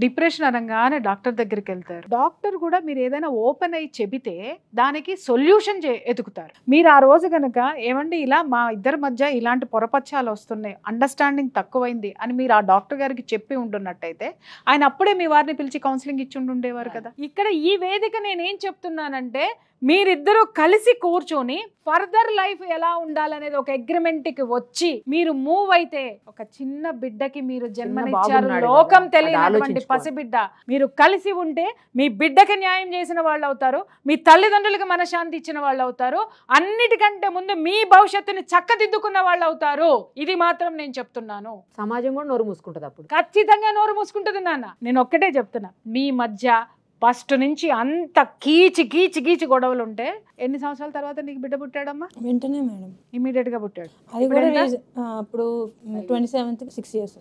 డిప్రెషన్ అనగానే డాక్టర్ దగ్గరికి వెళ్తారు. డాక్టర్ కూడా మీరు ఏదైనా ఓపెన్ అయ్యి చెబితే దానికి సొల్యూషన్ ఎతుకుతారు. మీరు ఆ రోజు కనుక ఏమండి ఇలా మా ఇద్దరి మధ్య ఇలాంటి పొరపచ్చాలు వస్తున్నాయి, అండర్స్టాండింగ్ తక్కువైంది అని మీరు ఆ డాక్టర్ గారికి చెప్పి ఉంటున్నట్టయితే ఆయన అప్పుడే మీ వారిని పిలిచి కౌన్సిలింగ్ ఇచ్చి ఉండేవారు కదా. ఇక్కడ ఈ వేదిక నేనేం చెప్తున్నానంటే మీరిద్దరూ కలిసి కూర్చొని ఫర్దర్ లైఫ్ ఎలా ఉండాలనేది ఒక అగ్రిమెంట్కి వచ్చి మీరు మూవ్ అయితే, ఒక చిన్న బిడ్డకి మీరు జన్మనిచ్చారు, లోకం తెలియనటువంటి పసిబిడ్డ, మీరు కలిసి ఉంటే మీ బిడ్డకి న్యాయం చేసిన వాళ్ళు అవుతారు, మీ తల్లిదండ్రులకి మనశ్శాంతి ఇచ్చిన వాళ్ళు అవుతారు, అన్నిటికంటే ముందు మీ భవిష్యత్తుని చక్కదిద్దుకున్న వాళ్ళు అవుతారు. ఇది మాత్రం నేను చెప్తున్నాను. సమాజం కూడా నోరు మూసుకుంటుంది అప్పుడు. ఖచ్చితంగా నోరు మూసుకుంటుంది నాన్న. నేను ఒక్కటే చెప్తున్నా, మీ మధ్య ఫస్ట్ నుంచి అంత కీచి కీచి కీచి గొడవలు ఉంటే ఎన్ని సంవత్సరాల తర్వాత నీకు బిడ్డ పుట్టాడమ్మా? వెంటనే మేడం, ఇమీడియట్ గా పుట్టాడు. అది కూడా అప్పుడు 27th 6 years.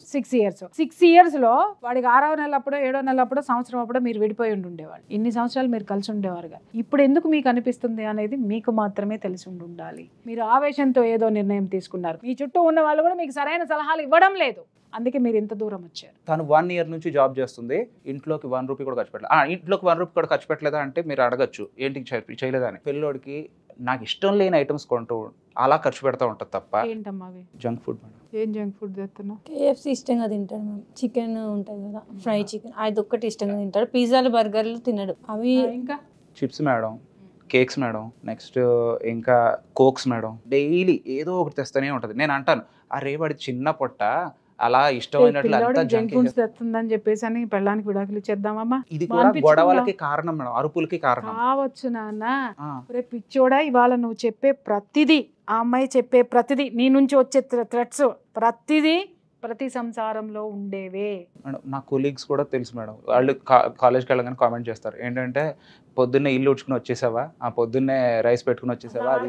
6 years లో వాడికి 6వ నెల అప్పుడో 7వ నెల అప్పుడో సంవత్సరం అప్పుడో మీరు విడిపోయి ఉండేవాళ్ళు. ఇన్ని సంవత్సరాలు మీరు కలిసి ఉండేవారుగా. ఇప్పుడు ఎందుకు మీకు అనిపిస్తుంది అనేది మీకు మాత్రమే తెలిసి ఉండాలి. మీరు ఆవేశంతో ఏదో నిర్ణయం తీసుకున్నారు, మీ చుట్టూ ఉన్న వాళ్ళు కూడా మీకు సరైన సలహాలు ఇవ్వడం లేదు, అందుకే మీరు ఇంత దూరం వచ్చారు. తను 1 year నుంచి జాబ్ చేస్తుంది, ఇంట్లోకి 1 రూపీ కూడా ఖర్చు పెట్టలేదు. ఇంట్లోకి 1 రూపీ కూడా ఖర్చు పెట్టలేదా అంటే మీరు అడగచ్చు, ఏంటి చేయలేదా అని. పిల్లోడికి నాకు ఇష్టం లేని ఐటమ్స్ కొంటూ అలా ఖర్చు పెడతా ఉంటుంది తప్ప. ఏంటమ్మా అవి? Junk food madam. ఏం జంక్ ఫుడ్ తెస్తున్నావు? KFC ఇష్టంగా తింటాడు మ్యామ్. చికెన్ ఉంటుంది కదా, ఫ్రై చికెన్, అది ఒక్కటి ఇష్టంగా తింటాడు. పిజ్జాలు బర్గర్లు తినడు. అవి ఇంకా chips madam, cakes madam, next ఇంకా కోక్స్ మేడం, డైలీ ఏదో ఒకటి తెస్తూనే ఉంటుంది. నేను అంటాను, అరే వాడి చిన్న పొట్ట అలా ఇష్టమైనట్లు అంతా జంక్ ఫుడ్స్ తెస్తుందని చెప్పేసి అని పెళ్ళానికి విడాకులు ఇచ్చేద్దామా? ఇది కూడా గొడవలకి కారణం మేడం, అరుపులకి కారణం కావచ్చు నాన్న. రేపు పిచ్చోడా, ఇవాళ నువ్వు చెప్పే ప్రతిదీ, ఆ అమ్మాయి చెప్పే ప్రతిదీ, నీ నుంచి వచ్చే థ్రెట్స్ ప్రతిదీ ప్రతి సంసారంలో ఉండేవే మేడం. నా కొలీగ్స్ కూడా తెలుసు మేడం, వాళ్ళు కాలేజ్కి వెళ్ళగానే కామెంట్ చేస్తారు ఏంటంటే, పొద్దున్నే ఇల్లు ఉడ్చుకుని వచ్చేసావా, ఆ పొద్దున్నే రైస్ పెట్టుకుని వచ్చేసావా, అది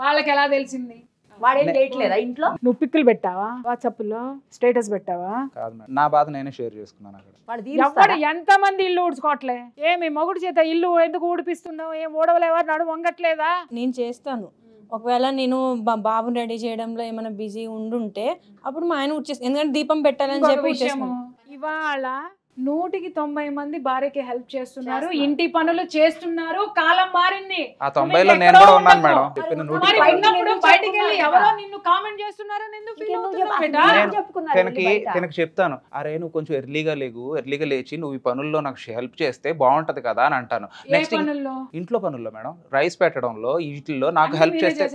వాళ్ళకి ఎలా తెలిసింది? వాడేం చేయట్లేదా ఇంట్లో? నువ్వు పిక్కులు పెట్టావా, వాట్సాప్ లో స్టేటస్ పెట్టావా? కాదు మేడం, నా బాధ నేనే షేర్ చేసుకున్నాను అక్కడ. ఎవరు ఎంతమంది ఇల్లు ఊడ్చుకోవట్లే? ఏమి మొగుడు చేత ఇల్లు ఎందుకు ఊడిపిస్తున్నావు? ఏం ఊడవలేవా? నడు వంగట్లేదా? నేను చేస్తాను. ఒకవేళ నేను బాబుని రెడీ చేయడంలో ఏమైనా బిజీ ఉండుంటే అప్పుడు మా ఆయన వచ్చేసి, ఎందుకంటే దీపం పెట్టాలని చెప్పి ఇవాళ 190 మంది భార్యకి హెల్ప్ చేస్తున్నారు, ఇంటి పనులు చేస్తున్నారు. కాలం మారింది. ఆ 90లో నేను కూడా ఉన్నాను మేడం. బయటికి వెళ్ళి ఎవరో నిన్ను కామెంట్ చేస్తున్నారు, తనకి చెప్తాను, అరే నువ్వు కొంచెం ఎర్లీగా లేచి నువ్వు ఈ పనుల్లో నాకు హెల్ప్ చేస్తే బాగుంటది కదా అని అంటాను. నెక్స్ట్ ఇంట్లో పనుల్లో మేడం, రైస్ పెట్టడంలో వీటిల్లో నాకు హెల్ప్ చేస్తే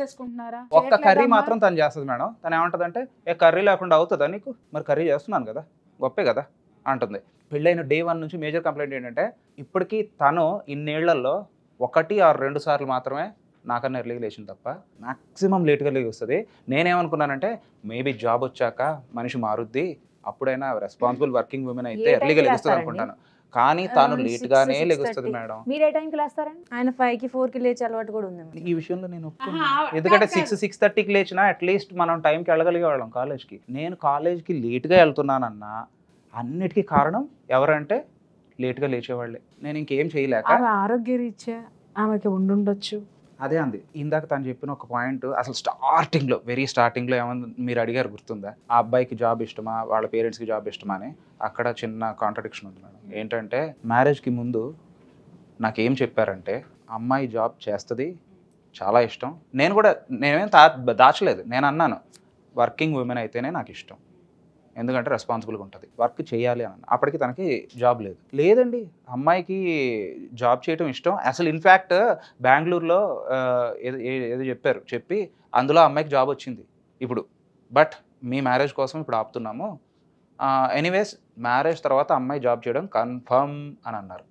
ఒక్క కర్రీ మాత్రం తను చేస్తుంది మేడం. తను ఏమంటదంటే, ఏ కర్రీ లేకుండా అవుతుందా నీకు? మరి కర్రీ చేస్తున్నాను కదా, గొప్పే కదా అంటుంది. పెళ్ళైన day 1 నుంచి మేజర్ కంప్లైంట్ ఏంటంటే, ఇప్పటికీ తను ఇన్నేళ్లలో 1 or 2 సార్లు మాత్రమే నాకన్నా ఎర్లీగా లేచింది తప్ప మ్యాక్సిమం లేట్గా లేగి వస్తుంది. నేనేమనుకున్నానంటే, మేబీ జాబ్ వచ్చాక మనిషి మారుద్ది, అప్పుడైనా రెస్పాన్సిబుల్ వర్కింగ్ ఉమెన్ అయితే ఎర్లీగా లెగుస్తుంది అనుకుంటాను. కానీ తాను లేట్ గానే లెగుస్తుంది మేడం. మీరు ఏ టైంకి లేస్తారండి? ఆయన 5కి 4కి లేచే అలవాటు కూడా ఉంది. ఈ విషయంలో నేను ఒప్పుకున్నాను. ఎందుకంటే 6-6:30కి లేచినా అట్లీస్ట్ మనం టైంకి వెళ్ళగలిగే వాళ్ళం కాలేజ్కి. నేను కాలేజ్కి లేట్గా వెళ్తున్నానన్నా అన్నిటికీ కారణం ఎవరంటే లేట్గా లేచేవాళ్ళే. నేను ఇంకేం చేయలేక, ఆరోగ్య రీత్యా ఆమెకి ఉండుండొచ్చు, అదే అంది ఇందాక తను చెప్పిన ఒక పాయింట్. అసలు స్టార్టింగ్లో వెరీ స్టార్టింగ్లో ఏమన్నా మీరు అడిగారు గుర్తుందా, ఆ అబ్బాయికి జాబ్ ఇష్టమా వాళ్ళ పేరెంట్స్కి జాబ్ ఇష్టమా అని. అక్కడ చిన్న కాంట్రడిక్షన్ ఉంది మేడం. ఏంటంటే మ్యారేజ్కి ముందు నాకేం చెప్పారంటే అమ్మాయి జాబ్ చేస్తుంది, చాలా ఇష్టం. నేనేం దాచలేదు. నేను అన్నాను వర్కింగ్ ఉమెన్ అయితేనే నాకు ఇష్టం, ఎందుకంటే రెస్పాన్సిబుల్గా ఉంటుంది, వర్క్ చేయాలి అని. అప్పటికి తనకి జాబ్ లేదండి. అమ్మాయికి జాబ్ చేయడం ఇష్టం. అసలు ఇన్ఫ్యాక్ట్ బెంగళూరులో ఏదో చెప్పి అందులో అమ్మాయికి జాబ్ వచ్చింది ఇప్పుడు. బట్ మీ మ్యారేజ్ కోసం ఇప్పుడు ఆపుతున్నాము. ఎనీవేస్ మ్యారేజ్ తర్వాత అమ్మాయి జాబ్ చేయడం కన్ఫర్మ్ అని అన్నారు.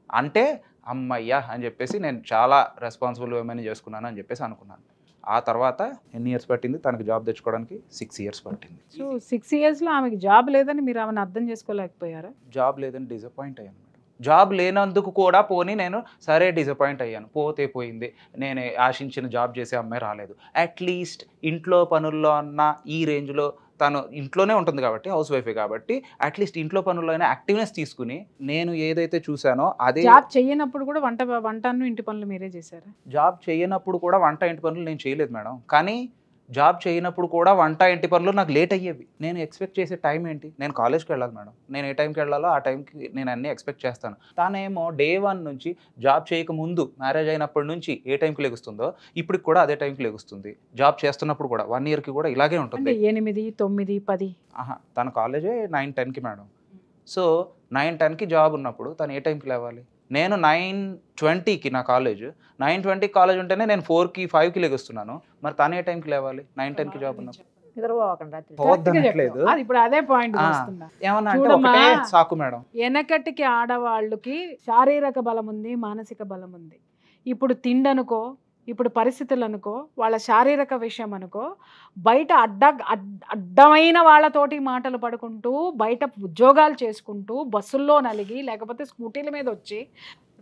అంటే అమ్మయ్యా అని చెప్పేసి నేను చాలా రెస్పాన్సిబుల్ ఉమెన్ చేసుకున్నాను అని చెప్పేసి అనుకున్నాను. ఆ తర్వాత ఎన్ని ఇయర్స్ పట్టింది తనకు జాబ్ తెచ్చుకోవడానికి? 6 years పట్టింది. సో 6 yearsలో ఆమెకి జాబ్ లేదని మీరు ఆమెను అర్థం చేసుకోలేకపోయారా? జాబ్ లేదని డిసప్పాయింట్ అయ్యాను మేడం. జాబ్ లేనందుకు కూడా పోనీ నేను సరే డిసప్పాయింట్ అయ్యాను, పోతే పోయింది, నేను ఆశించిన జాబ్ చేసే అమ్మాయి రాలేదు. అట్లీస్ట్ ఇంట్లో పనుల్లో అన్న ఈ రేంజ్లో తను ఇంట్లోనే ఉంటుంది కాబట్టి, హౌస్ వైఫే కాబట్టి అట్లీస్ట్ ఇంట్లో పనుల్లో అయినా యాక్టివ్నెస్ తీసుకుని నేను ఏదైతే చూసానో అదే. జాబ్ చేయనప్పుడు కూడా వంటను ఇంటి పనులు మీరే చేశారా? జాబ్ చేయనప్పుడు కూడా వంట ఇంటి పనులు నేను చేయలేదు మేడం. కానీ జాబ్ చేయనప్పుడు కూడా వంట ఇంటి పనులు నాకు లేట్ అయ్యేవి. నేను ఎక్స్పెక్ట్ చేసే టైం ఏంటి? నేను కాలేజ్కి వెళ్ళాలి మేడం. నేను ఏ టైంకి వెళ్ళాలో ఆ టైంకి నేను అన్నీ ఎక్స్పెక్ట్ చేస్తాను. తానేమో day 1 నుంచి జాబ్ చేయక ముందు మ్యారేజ్ అయినప్పటి నుంచి ఏ టైంకి లెగుస్తుందో ఇప్పటికి కూడా అదే టైంకి లెగుస్తుంది. జాబ్ చేస్తున్నప్పుడు కూడా 1 yearకి కూడా ఇలాగే ఉంటుంది. 8, 9, 10. తన కాలేజే 9-10కి మేడం. సో 9-10కి జాబ్ ఉన్నప్పుడు తను ఏ టైంకి లేవాలి? నేను 9:20కి నా కాలేజ్, 9:20కి కాలేజ్ ఉంటేనే నేను 4కి 5కి లెగుస్తున్నాను. మరి తను ఏ టైంకి లేవాలి? 9-10కి జాబ్ ఉన్నప్పుడు. పోవద్దనట్లేదు. అది ఇప్పుడు అదే పాయింట్ వస్తుందా? ఏమన్నా అంటే ఒకటే సాకు మేడం. వెనకటికి ఆడవాళ్ళకి శారీరక బలం ఉంది, మానసిక బలం ఉంది. ఇప్పుడు తిండనుకో, ఇప్పుడు పరిస్థితులు అనుకో, వాళ్ళ శారీరక విషయం అనుకో, బయట అడ్డమైన వాళ్ళతోటి మాటలు పడుకుంటూ, బయట ఉద్యోగాలు చేసుకుంటూ, బస్సుల్లో నలిగి లేకపోతే స్కూటీల మీద వచ్చి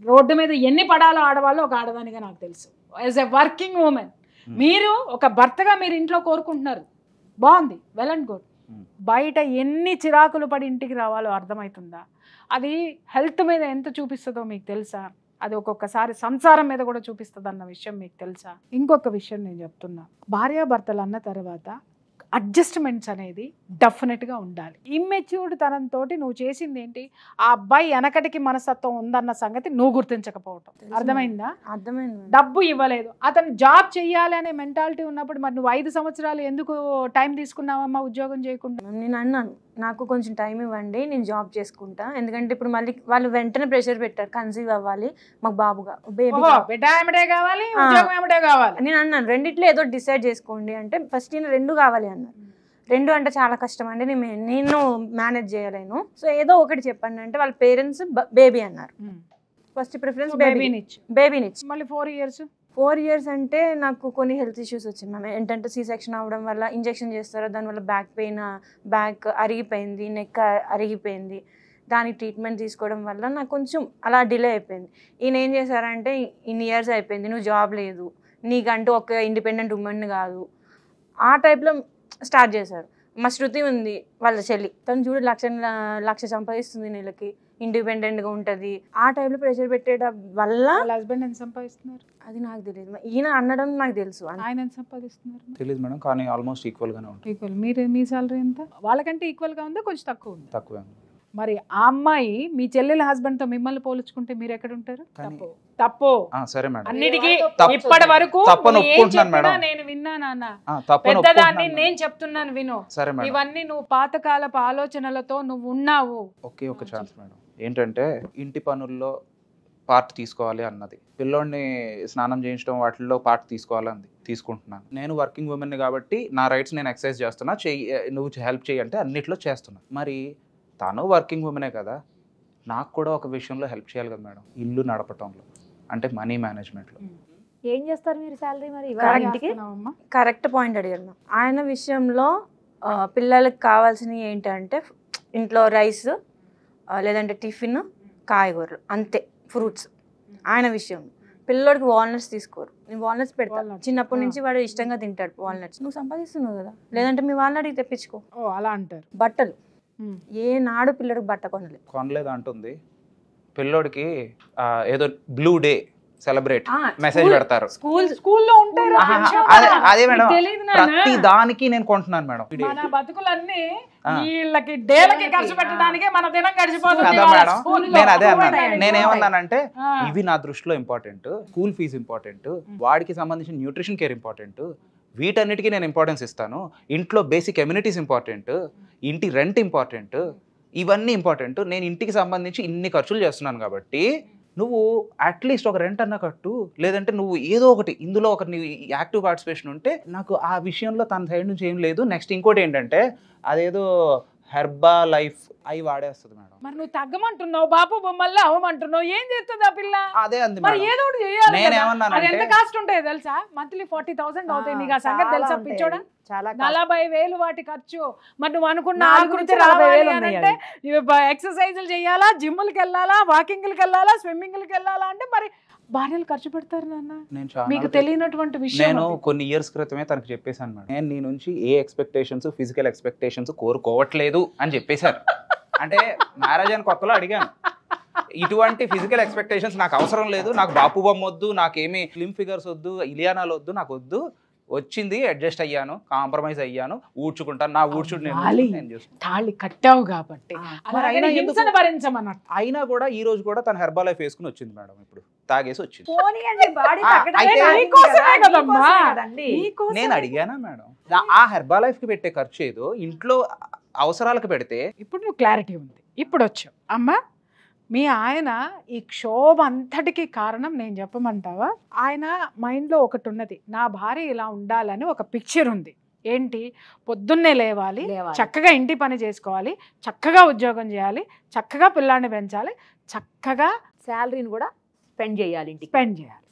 రోడ్డు మీద ఎన్ని పడాలో ఆడవాళ్ళు ఒక ఆడదానిగా నాకు తెలుసు. యాజ్ ఎ వర్కింగ్ ఉమెన్ మీరు ఒక భర్తగా మీరు ఇంట్లో కోరుకుంటున్నారు, బాగుంది, వెల్ అండ్ గుడ్. బయట ఎన్ని చిరాకులు పడి ఇంటికి రావాలో అర్థమవుతుందా? అది హెల్త్ మీద ఎంత చూపిస్తుందో మీకు తెలుసా? అది ఒక్కొక్కసారి సంసారం మీద కూడా చూపిస్తుంది అన్న విషయం మీకు తెలుసా? ఇంకొక విషయం నేను చెప్తున్నా, భార్యాభర్తలు అన్న తర్వాత అడ్జస్ట్మెంట్స్ అనేది డెఫినెట్గా ఉండాలి. ఇమ్మెచ్యూర్డ్ తనంతో నువ్వు చేసింది ఏంటి? ఆ అబ్బాయి వెనకటికి మనస్తత్వం ఉందన్న సంగతి నువ్వు గుర్తించకపోవటం. అర్థమైందా? అర్థమైంది. డబ్బు ఇవ్వలేదు, అతను జాబ్ చెయ్యాలి అనే మెంటాలిటీ ఉన్నప్పుడు మరి నువ్వు 5 సంవత్సరాలు ఎందుకు టైం తీసుకున్నావమ్మా ఉద్యోగం చేయకుండా? నేను అన్నాను నాకు కొంచెం టైం ఇవ్వండి, నేను జాబ్ చేసుకుంటా. ఎందుకంటే ఇప్పుడు మళ్ళీ వాళ్ళు వెంటనే ప్రెషర్ పెట్టారు, కన్సీవ్ అవ్వాలి, మాకు బాబుగా బేబీ కావాలి, ఉద్యోగం కావాలి. నేను అన్నాను రెండిట్లో ఏదో డిసైడ్ చేసుకోండి అంటే ఫస్ట్ నేను 2 కావాలి అన్నారు. 2 అంటే చాలా కష్టం అండి, నేను మేనేజ్ చేయలేను, సో ఏదో ఒకటి చెప్పండి అంటే వాళ్ళ పేరెంట్స్ బేబీ అన్నారు. ఫస్ట్ ప్రిఫరెన్స్ బేబీనిచ్చి మళ్ళీ 4 years అంటే నాకు కొన్ని హెల్త్ ఇష్యూస్ వచ్చాయి మ్యామ్. ఏంటంటే C-section అవ్వడం వల్ల ఇంజెక్షన్ చేస్తారు, దానివల్ల బ్యాక్ పెయిన్, బ్యాక్ అరిగిపోయింది, నెక్ అరిగిపోయింది, దానికి ట్రీట్మెంట్ తీసుకోవడం వల్ల నాకు కొంచెం అలా డిలే అయిపోయింది. ఈయన ఏం చేశారంటే ఇన్ని ఇయర్స్ అయిపోయింది, నువ్వు జాబ్ లేదు, నీకంటూ ఒక ఇండిపెండెంట్ ఉమెన్ కాదు, ఆ టైప్లో స్టార్ట్ చేశారు. మా శృతి ఉంది వాళ్ళ చెల్లి, తను చూడు 1,00,000 సంపాదిస్తుంది నెలకి, ఇండిపెండెంట్గా ఉంటుంది. ఆ టైంలో ప్రెషర్ పెట్టేయడం వల్ల హస్బెండ్ ఎంత సంపాదిస్తున్నారు అది నాకు తెలియదు, ఈయన అనడం నాకు తెలుసు. ఆయన ఎంత సంపాదిస్తున్నారు తెలియదు మేడం, కానీ ఆల్మోస్ట్ ఈక్వల్గానే ఉంటుంది. ఈక్వల్. మీ సాలరీ ఎంత? వాళ్ళకంటే ఈక్వల్గా ఉందా కొంచెం తక్కువ ఉంది? తక్కువే. మరి ఆ అమ్మాయి మీ చెల్లెల హస్బెండ్ తో మిమ్మల్ని పోల్చుకుంటే మీరు ఎక్కడ ఉంటారు? తప్పు. సరే మేడం, అన్నిటికీ ఇప్పటి వరకు నేను విన్నా నాన్న, పెద్దదాన్ని నేను చెప్తున్నాను విను. ఇవన్నీ నువ్వు పాతకాలపు ఆలోచనలతో నువ్వు ఉన్నావు. ఒకే ఒక ఛాన్స్ మేడం, ఏంటంటే ఇంటి పనుల్లో పార్ట్ తీసుకోవాలి అన్నది, పిల్లోడిని స్నానం చేయించడం వాటిల్లో పార్ట్ తీసుకోవాలంది, తీసుకుంటున్నాను. నేను వర్కింగ్ ఉమెన్ కాబట్టి నా రైట్స్ నేను ఎక్సర్సైజ్ చేస్తున్నా, నువ్వు హెల్ప్ చేయి అంటే అన్నిట్లో చేస్తున్నా. మరి తను వర్కింగ్ ఉమెనే కదా, నాకు కూడా ఒక విషయంలో హెల్ప్ చేయాలి కదా మేడం, ఇల్లు నడపటంలో, అంటే మనీ మేనేజ్మెంట్లో. ఏం చేస్తారు మీరు శాలరీ? మరి ఇంటికి కరెక్ట్ పాయింట్ అడిగాను. ఆయన విషయంలో పిల్లలకి కావాల్సినవి ఏంటంటే ఇంట్లో రైస్, లేదంటే టిఫిన్, కాయగూరలు, అంతే, ఫ్రూట్స్. ఆయన విషయంలో పిల్లోడికి వాల్నట్స్ తీసుకోరు, నేను వాల్నట్స్ పెడతాను, చిన్నప్పటి నుంచి వాడు ఇష్టంగా తింటాడు వాల్నట్స్. నువ్వు సంపాదిస్తున్నావు కదా, లేదంటే మీ వాళ్ళని తెప్పించుకో అలా అంటారు. బట్టలు ఏ నాడు పిల్లడికి బట్ట కొనలేదు అంటుంది. పిల్లోడికి ఏదో బ్లూ డే సెలబ్రేట్ మెసేజ్ పెడతారు. స్కూల్లో ఉంటారు. అదే మేడం, ప్రతి దానికి నేను కొంటున్నాను మేడం. మన బతుకులన్నీ వీళ్ళకి డేలకి ఖర్చు పెట్టడానికే మన దినం గడిచిపోతుంది కదా మేడం. నేను అదే అన్నాను. నేనేమన్నానంటే ఇవి నా దృష్టిలో ఇంపార్టెంట్, స్కూల్ ఫీజు ఇంపార్టెంట్, వాడికి సంబంధించిన న్యూట్రిషన్ కేర్ ఇంపార్టెంట్, వీటన్నిటికీ నేను ఇంపార్టెన్స్ ఇస్తాను. ఇంట్లో బేసిక్ ఎమ్యూనిటీస్ ఇంపార్టెంట్, ఇంటి రెంట్ ఇంపార్టెంట్, ఇవన్నీ ఇంపార్టెంట్. నేను ఇంటికి సంబంధించి ఇన్ని ఖర్చులు చేస్తున్నాను కాబట్టి నువ్వు అట్లీస్ట్ ఒక రెంట్ అన్న కట్టు, లేదంటే నువ్వు ఏదో ఒకటి ఇందులో ఒక యాక్టివ్ పార్టిసిపేషన్ ఉంటే. నాకు ఆ విషయంలో తన సైడ్ నుంచి ఏం లేదు. నెక్స్ట్ ఇంకోటి ఏంటంటే అదేదో హెర్బా లైఫ్ అవి వాడేస్తుంది మేడం. మరి నువ్వు తగ్గమంటున్నావు, బాపు బొమ్మల్లో అవ్వమంటున్నావు, ఏం చేస్తుంది ఆ పిల్ల? అదే అంది మరి ఏదో ఒకటి చేయాలి. నేనేమన్నాను, అది ఎంత కాస్ట్ ఉంటాయో తెలుసా? మంత్లీ 40,000 అవుతాయి. నీకు ఆ సంగతి తెలుసా పిచ్చోడా? 40,000 వాటి ఖర్చు. మరి నువ్వు అనుకున్న ఆకృతి రావాలి అంటే ఎక్సర్సైజులు చేయాలా, జిమ్లకి వెళ్ళాలా, వాకింగ్లకి వెళ్ళాలా, స్విమ్మింగ్లకి వెళ్ళాలా అంటే మరి భార్యలు ఖర్చు పెడతారు నాన్న. మీకు తెలియనటువంటి విషయం. నేను కొన్ని ఇయర్స్ క్రితమే తనకు చెప్పేశాను మేడం, నేను నీ నుంచి ఏ ఎక్స్పెక్టేషన్స్, ఫిజికల్ ఎక్స్పెక్టేషన్స్ కోరుకోవట్లేదు అని చెప్పేశారు. అంటే మ్యారేజ్ అని కొత్తలో అడిగాను, ఇటువంటి ఫిజికల్ ఎక్స్పెక్టేషన్స్ నాకు అవసరం లేదు, నాకు బాపు బొమ్మ వద్దు, నాకేమి స్లిమ్ ఫిగర్స్ వద్దు, ఇలియానాలు వద్దు, నాకు వద్దు. వచ్చింది, అడ్జస్ట్ అయ్యాను, కాంప్రమైజ్ అయ్యాను, ఊడ్చుకుంటాను, నా ఊడ్చుడు నేను తాళి కట్టావు కాబట్టి అయినా కూడా ఈ రోజు కూడా తన హెర్బా లైఫ్ వేసుకుని వచ్చింది మేడం. ఇప్పుడు తాగేసి వచ్చింది. నేను అడిగానా మేడం, ఆ హెర్బా లైఫ్ కి పెట్టే ఖర్చు ఏదో ఇంట్లో అవసరాలకు పెడితే. ఇప్పుడు నువ్వు క్లారిటీ ఉంది, ఇప్పుడు వచ్చావు అమ్మా. మీ ఆయన ఈ క్షోభ అంతటికి కారణం నేను చెప్పమంటావా? ఆయన మైండ్లో ఒకటి ఉన్నది, నా భార్య ఇలా ఉండాలని ఒక పిక్చర్ ఉంది. ఏంటి? పొద్దున్నే లేవాలి, చక్కగా ఇంటి పని చేసుకోవాలి, చక్కగా ఉద్యోగం చేయాలి, చక్కగా పిల్లాన్ని పెంచాలి, చక్కగా శాలరీని కూడా స్పెండ్ చేయాలి.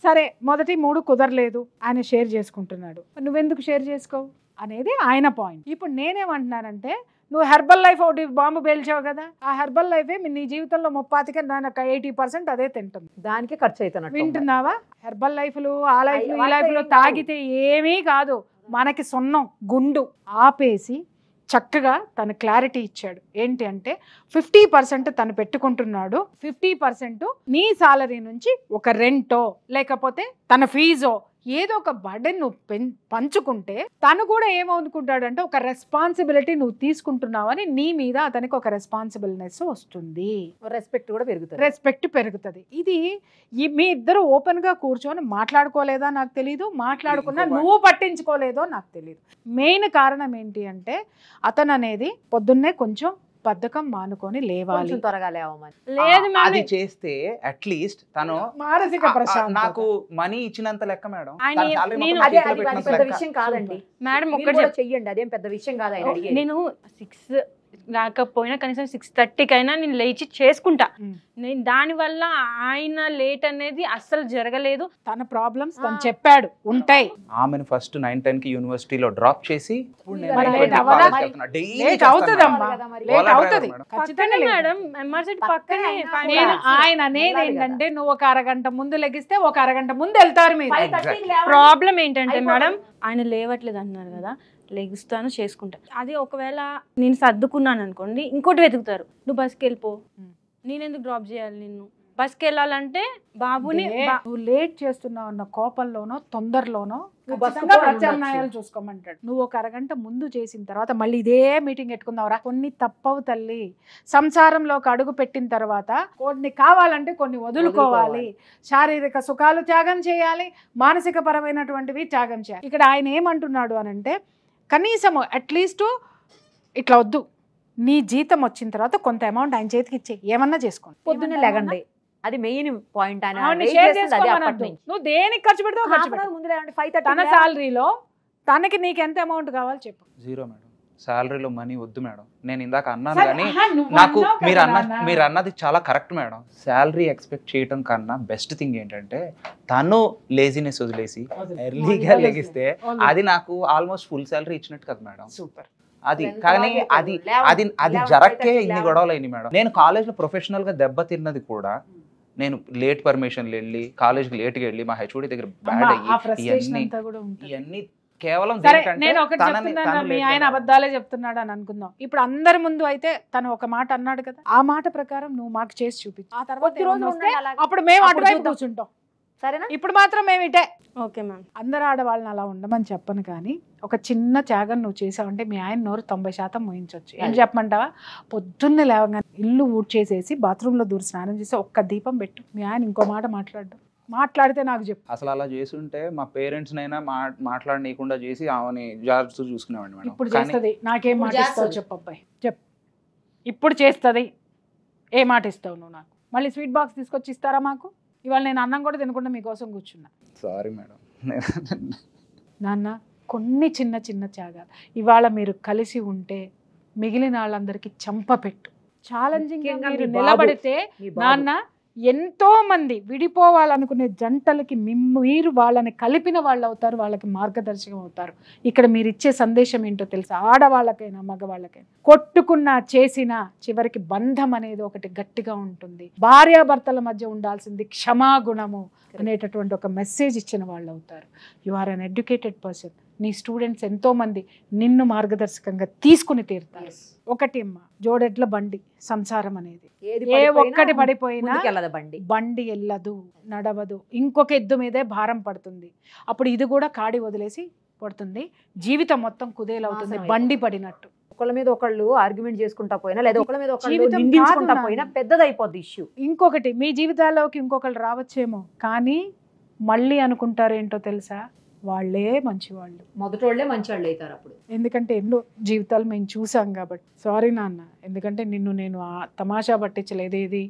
సరే, మొదటి 3 కుదరలేదు, ఆయన షేర్ చేసుకుంటున్నాడు, నువ్వెందుకు షేర్ చేసుకోవు అనేది ఆయన పాయింట్. ఇప్పుడు నేనేమంటున్నానంటే, నువ్వు హెర్బల్ లైఫ్ ఒకటి బాంబు పేల్చావు కదా, ఆ హెర్బల్ లైఫే నీ జీవితంలో 30% అదే తింటుంది, దానికి ఖర్చు అవుతున్నట్టు. వింటున్నావా? హెర్బల్ లైఫ్లు, ఆ లైఫ్లు, ఈ లైఫ్లు తాగితే ఏమీ కాదు, మనకి సున్నం గుండు. ఆపేసి చక్కగా తను క్లారిటీ ఇచ్చాడు. ఏంటి అంటే 50% తను పెట్టుకుంటున్నాడు, 50% నీ సాలరీ నుంచి ఒక రెంటో లేకపోతే తన ఫీజో ఏదో ఒక బర్డెన్ నువ్వు పంచుకుంటే తను కూడా ఏమనుకుంటాడంటే ఒక రెస్పాన్సిబిలిటీ నువ్వు తీసుకుంటున్నావని నీ మీద అతనికి ఒక రెస్పాన్సిబిలినెస్ వస్తుంది, రెస్పెక్ట్ పెరుగుతుంది. ఇది మీ ఇద్దరు ఓపెన్ గా కూర్చొని మాట్లాడుకోలేదా నాకు తెలీదు, మాట్లాడుకున్నా నువ్వు పట్టించుకోలేదో నాకు తెలీదు. మెయిన్ కారణం ఏంటి అంటే అతను అనేది పొద్దున్నే కొంచెం బద్ధకం మానుకొని లేవాలి, త్వరగా లేవమని. లేదు అది చేస్తే అట్లీస్ట్ తను మానసిక ప్రశాంతత. నాకు మనీ ఇచ్చినంత లెక్క మేడం. పెద్ద విషయం కాదండి మేడం, ఒక్కటి చెయ్యండి, అదేం పెద్ద విషయం కాదు. ఆయన నేను 6 రాకపోయినా కనీసం 6:30కైనా నేను లేచి చేసుకుంటా. నేను దానివల్ల ఆయన లేట్ అనేది అస్సలు జరగలేదు. తన ప్రాబ్లమ్స్ తను చెప్పాడు ఉంటాయి. ఆమెను ఫస్ట్ 9-10 కి యూనివర్సిటీలో డ్రాప్ చేసి మేడం ఎమర్జెన్సీ పక్కనే. ఆయన అనేది ఏంటంటే నువ్వు ఒక అరగంట ముందు లెగిస్తే ఒక అరగంట ముందు వెళ్తారు మీరు. ప్రాబ్లం ఏంటంటే మేడం, ఆయన లేవట్లేదు అన్నారు కదా, లెగుస్తాను చేసుకుంటా. అది ఒకవేళ నేను సర్దుకున్నాను అనుకోండి, ఇంకోటి వెతుకుతారు, నువ్వు బస్కి వెళ్ళిపో, నేనెందుకు డ్రాప్ చేయాలి నిన్ను, బస్కి వెళ్ళాలంటే బాబుని. నువ్వు లేట్ చేస్తున్నావు అన్న కోపంలోనో తొందరలోనో ప్రత్యామ్నాయాలు చూసుకోమంటాడు. నువ్వు ఒక అరగంట ముందు చేసిన తర్వాత మళ్ళీ ఇదే మీటింగ్ పెట్టుకుందావురా. కొన్ని తప్పవు తల్లి, సంసారంలోకి అడుగు పెట్టిన తర్వాత కొన్ని కావాలంటే కొన్ని వదులుకోవాలి. శారీరక సుఖాలు త్యాగం చేయాలి, మానసిక పరమైనటువంటివి త్యాగం చేయాలి. ఇక్కడ ఆయన ఏమంటున్నాడు అనంటే కనీసం అట్లీస్ట్ ఇట్లా వద్దు, నీ జీతం వచ్చిన తర్వాత కొంత అమౌంట్ ఆయన చేతికి ఇచ్చే, ఏమన్నా చేసుకోండి, పొద్దున్నే లెగండి. అది మెయిన్ పాయింట్. నువ్వు దేనికి ఖర్చు పెడతావు? తన సాలరీలో తనకి నీకు ఎంత అమౌంట్ కావాలి చెప్పు. 0 మేడం. సాలరీలో మనీ వద్దు మేడం. నేను ఇందాక అన్నాను కానీ నాకు మీరు అన్నది చాలా కరెక్ట్ మేడం. శాలరీ ఎక్స్పెక్ట్ చేయడం కన్నా బెస్ట్ థింగ్ ఏంటంటే తను లేజినెస్ వదిలేసి ఎర్లీగా లెగిస్తే అది నాకు ఆల్మోస్ట్ ఫుల్ శాలరీ ఇచ్చినట్టు కదా మేడం. సూపర్. అది కానీ అది జరక్కే ఇన్ని గొడవలు అయినాయి మేడం. నేను కాలేజ్లో ప్రొఫెషనల్గా దెబ్బ తిన్నది కూడా నేను లేట్ పర్మిషన్లు వెళ్ళి కాలేజ్కి లేట్గా వెళ్ళి మా హెచ్ఓడి దగ్గర బ్యాడ్ అయ్యి ఇవన్నీ కేవలం నేను ఒకటి చెప్తున్నాను, మీ ఆయన అబద్ధాలే చెప్తున్నాడు అని అనుకుందాం. ఇప్పుడు అందరి ముందు అయితే తను ఒక మాట అన్నాడు కదా, ఆ మాట ప్రకారం నువ్వు మాకు చేసి చూపించు. ఆ తర్వాత అప్పుడు మేము అటువైపు కూర్చుంటాం. సరేనా? ఇప్పుడు మాత్రం మేము ఇటే. Okay ma'am. అందరు ఆడవాళ్ళని అలా ఉండమని చెప్పను, కానీ ఒక చిన్న త్యాగం నువ్వు చేసావంటే మీ ఆయన నోరు 90% మోయించవచ్చు. ఏం చెప్పమంటావా? పొద్దున్నే లేవగానే ఇల్లు ఊడ్చేసేసి బాత్రూంలో దూరి స్నానం చేసి ఒక్క దీపం పెట్టు. మీ ఆయన ఇంకో మాట మాట్లాడితే నాకు చెప్పు. అసలు అలా చేస్తుంటే మా పేరెంట్స్ నైనా మాట్లాడనీయకుండా చేసి ఆమెని జాగ్రత్త చూసుకునేవాడిని మేడం. ఇప్పుడు చేస్తుంది. నాకేం మాట ఇస్తావు చెప్పు అబ్బాయి, చెప్పు. ఇప్పుడు చేస్తుంది. ఏ మాట ఇస్తావు నువ్వు నాకు? మళ్ళీ స్వీట్ బాక్స్ తీసుకొచ్చి ఇస్తారా మాకు? ఇవాళ నేను అన్నం కూడా తినకుండా మీకోసం కూర్చున్నా. Sorry madam. నాన్న, కొన్ని చిన్న చిన్న త్యాగాలు. ఇవాళ మీరు కలిసి ఉంటే మిగిలిన వాళ్ళందరికీ చంపపెట్టు. ఛాలెంజింగ్ మీరు నిలబడితే నాన్న, ఎంతో మంది విడిపోవాలనుకునే జంటలకి మీరు వాళ్ళని కలిపిన వాళ్ళు అవుతారు, వాళ్ళకి మార్గదర్శకం అవుతారు. ఇక్కడ మీరు ఇచ్చే సందేశం ఏంటో తెలుసా? ఆడవాళ్ళకైనా మగవాళ్ళకైనా కొట్టుకున్నా చేసినా చివరికి బంధం అనేది ఒకటి గట్టిగా ఉంటుంది. భార్యాభర్తల మధ్య ఉండాల్సింది క్షమాగుణము అనేటటువంటి ఒక మెసేజ్ ఇచ్చిన వాళ్ళు అవుతారు. You are uneducated person. నీ స్టూడెంట్స్ ఎంతో మంది నిన్ను మార్గదర్శకంగా తీసుకుని తీరుతారు. ఒకటి అమ్మ, జోడెడ్ల బండి సంసారం అనేది. ఏ ఒక్కటి పడిపోయినా బండి ఎల్లదు, నడవదు. ఇంకొక ఎద్దు మీదే భారం పడుతుంది. అప్పుడు ఇది కూడా కాడి వదిలేసి పడుతుంది. జీవితం మొత్తం కుదేలవుతుంది బండి పడినట్టు. ఒకళ్ళ మీద ఒకళ్ళు ఆర్గ్యుమెంట్ చేసుకుంటా పోయినా, లేదా ఒకళ్ళ మీద ఒకళ్ళు నిందించుకుంటా పోయినా పెద్దదైపోద్ది ఇష్యూ. ఇంకొకటి, మీ జీవితాల్లోకి ఇంకొకళ్ళు రావచ్చేమో, కానీ మళ్ళీ అనుకుంటారేంటో తెలుసా? వాళ్ళే మంచివాళ్ళు, మొదటోళ్లే మంచివాళ్ళు అవుతారు అప్పుడు. ఎందుకంటే ఎన్నో జీవితాలు మేము చూసాం కాబట్టి. సారీ నాన్న, ఎందుకంటే నేను తమాషా పట్టించలేదు. ఏది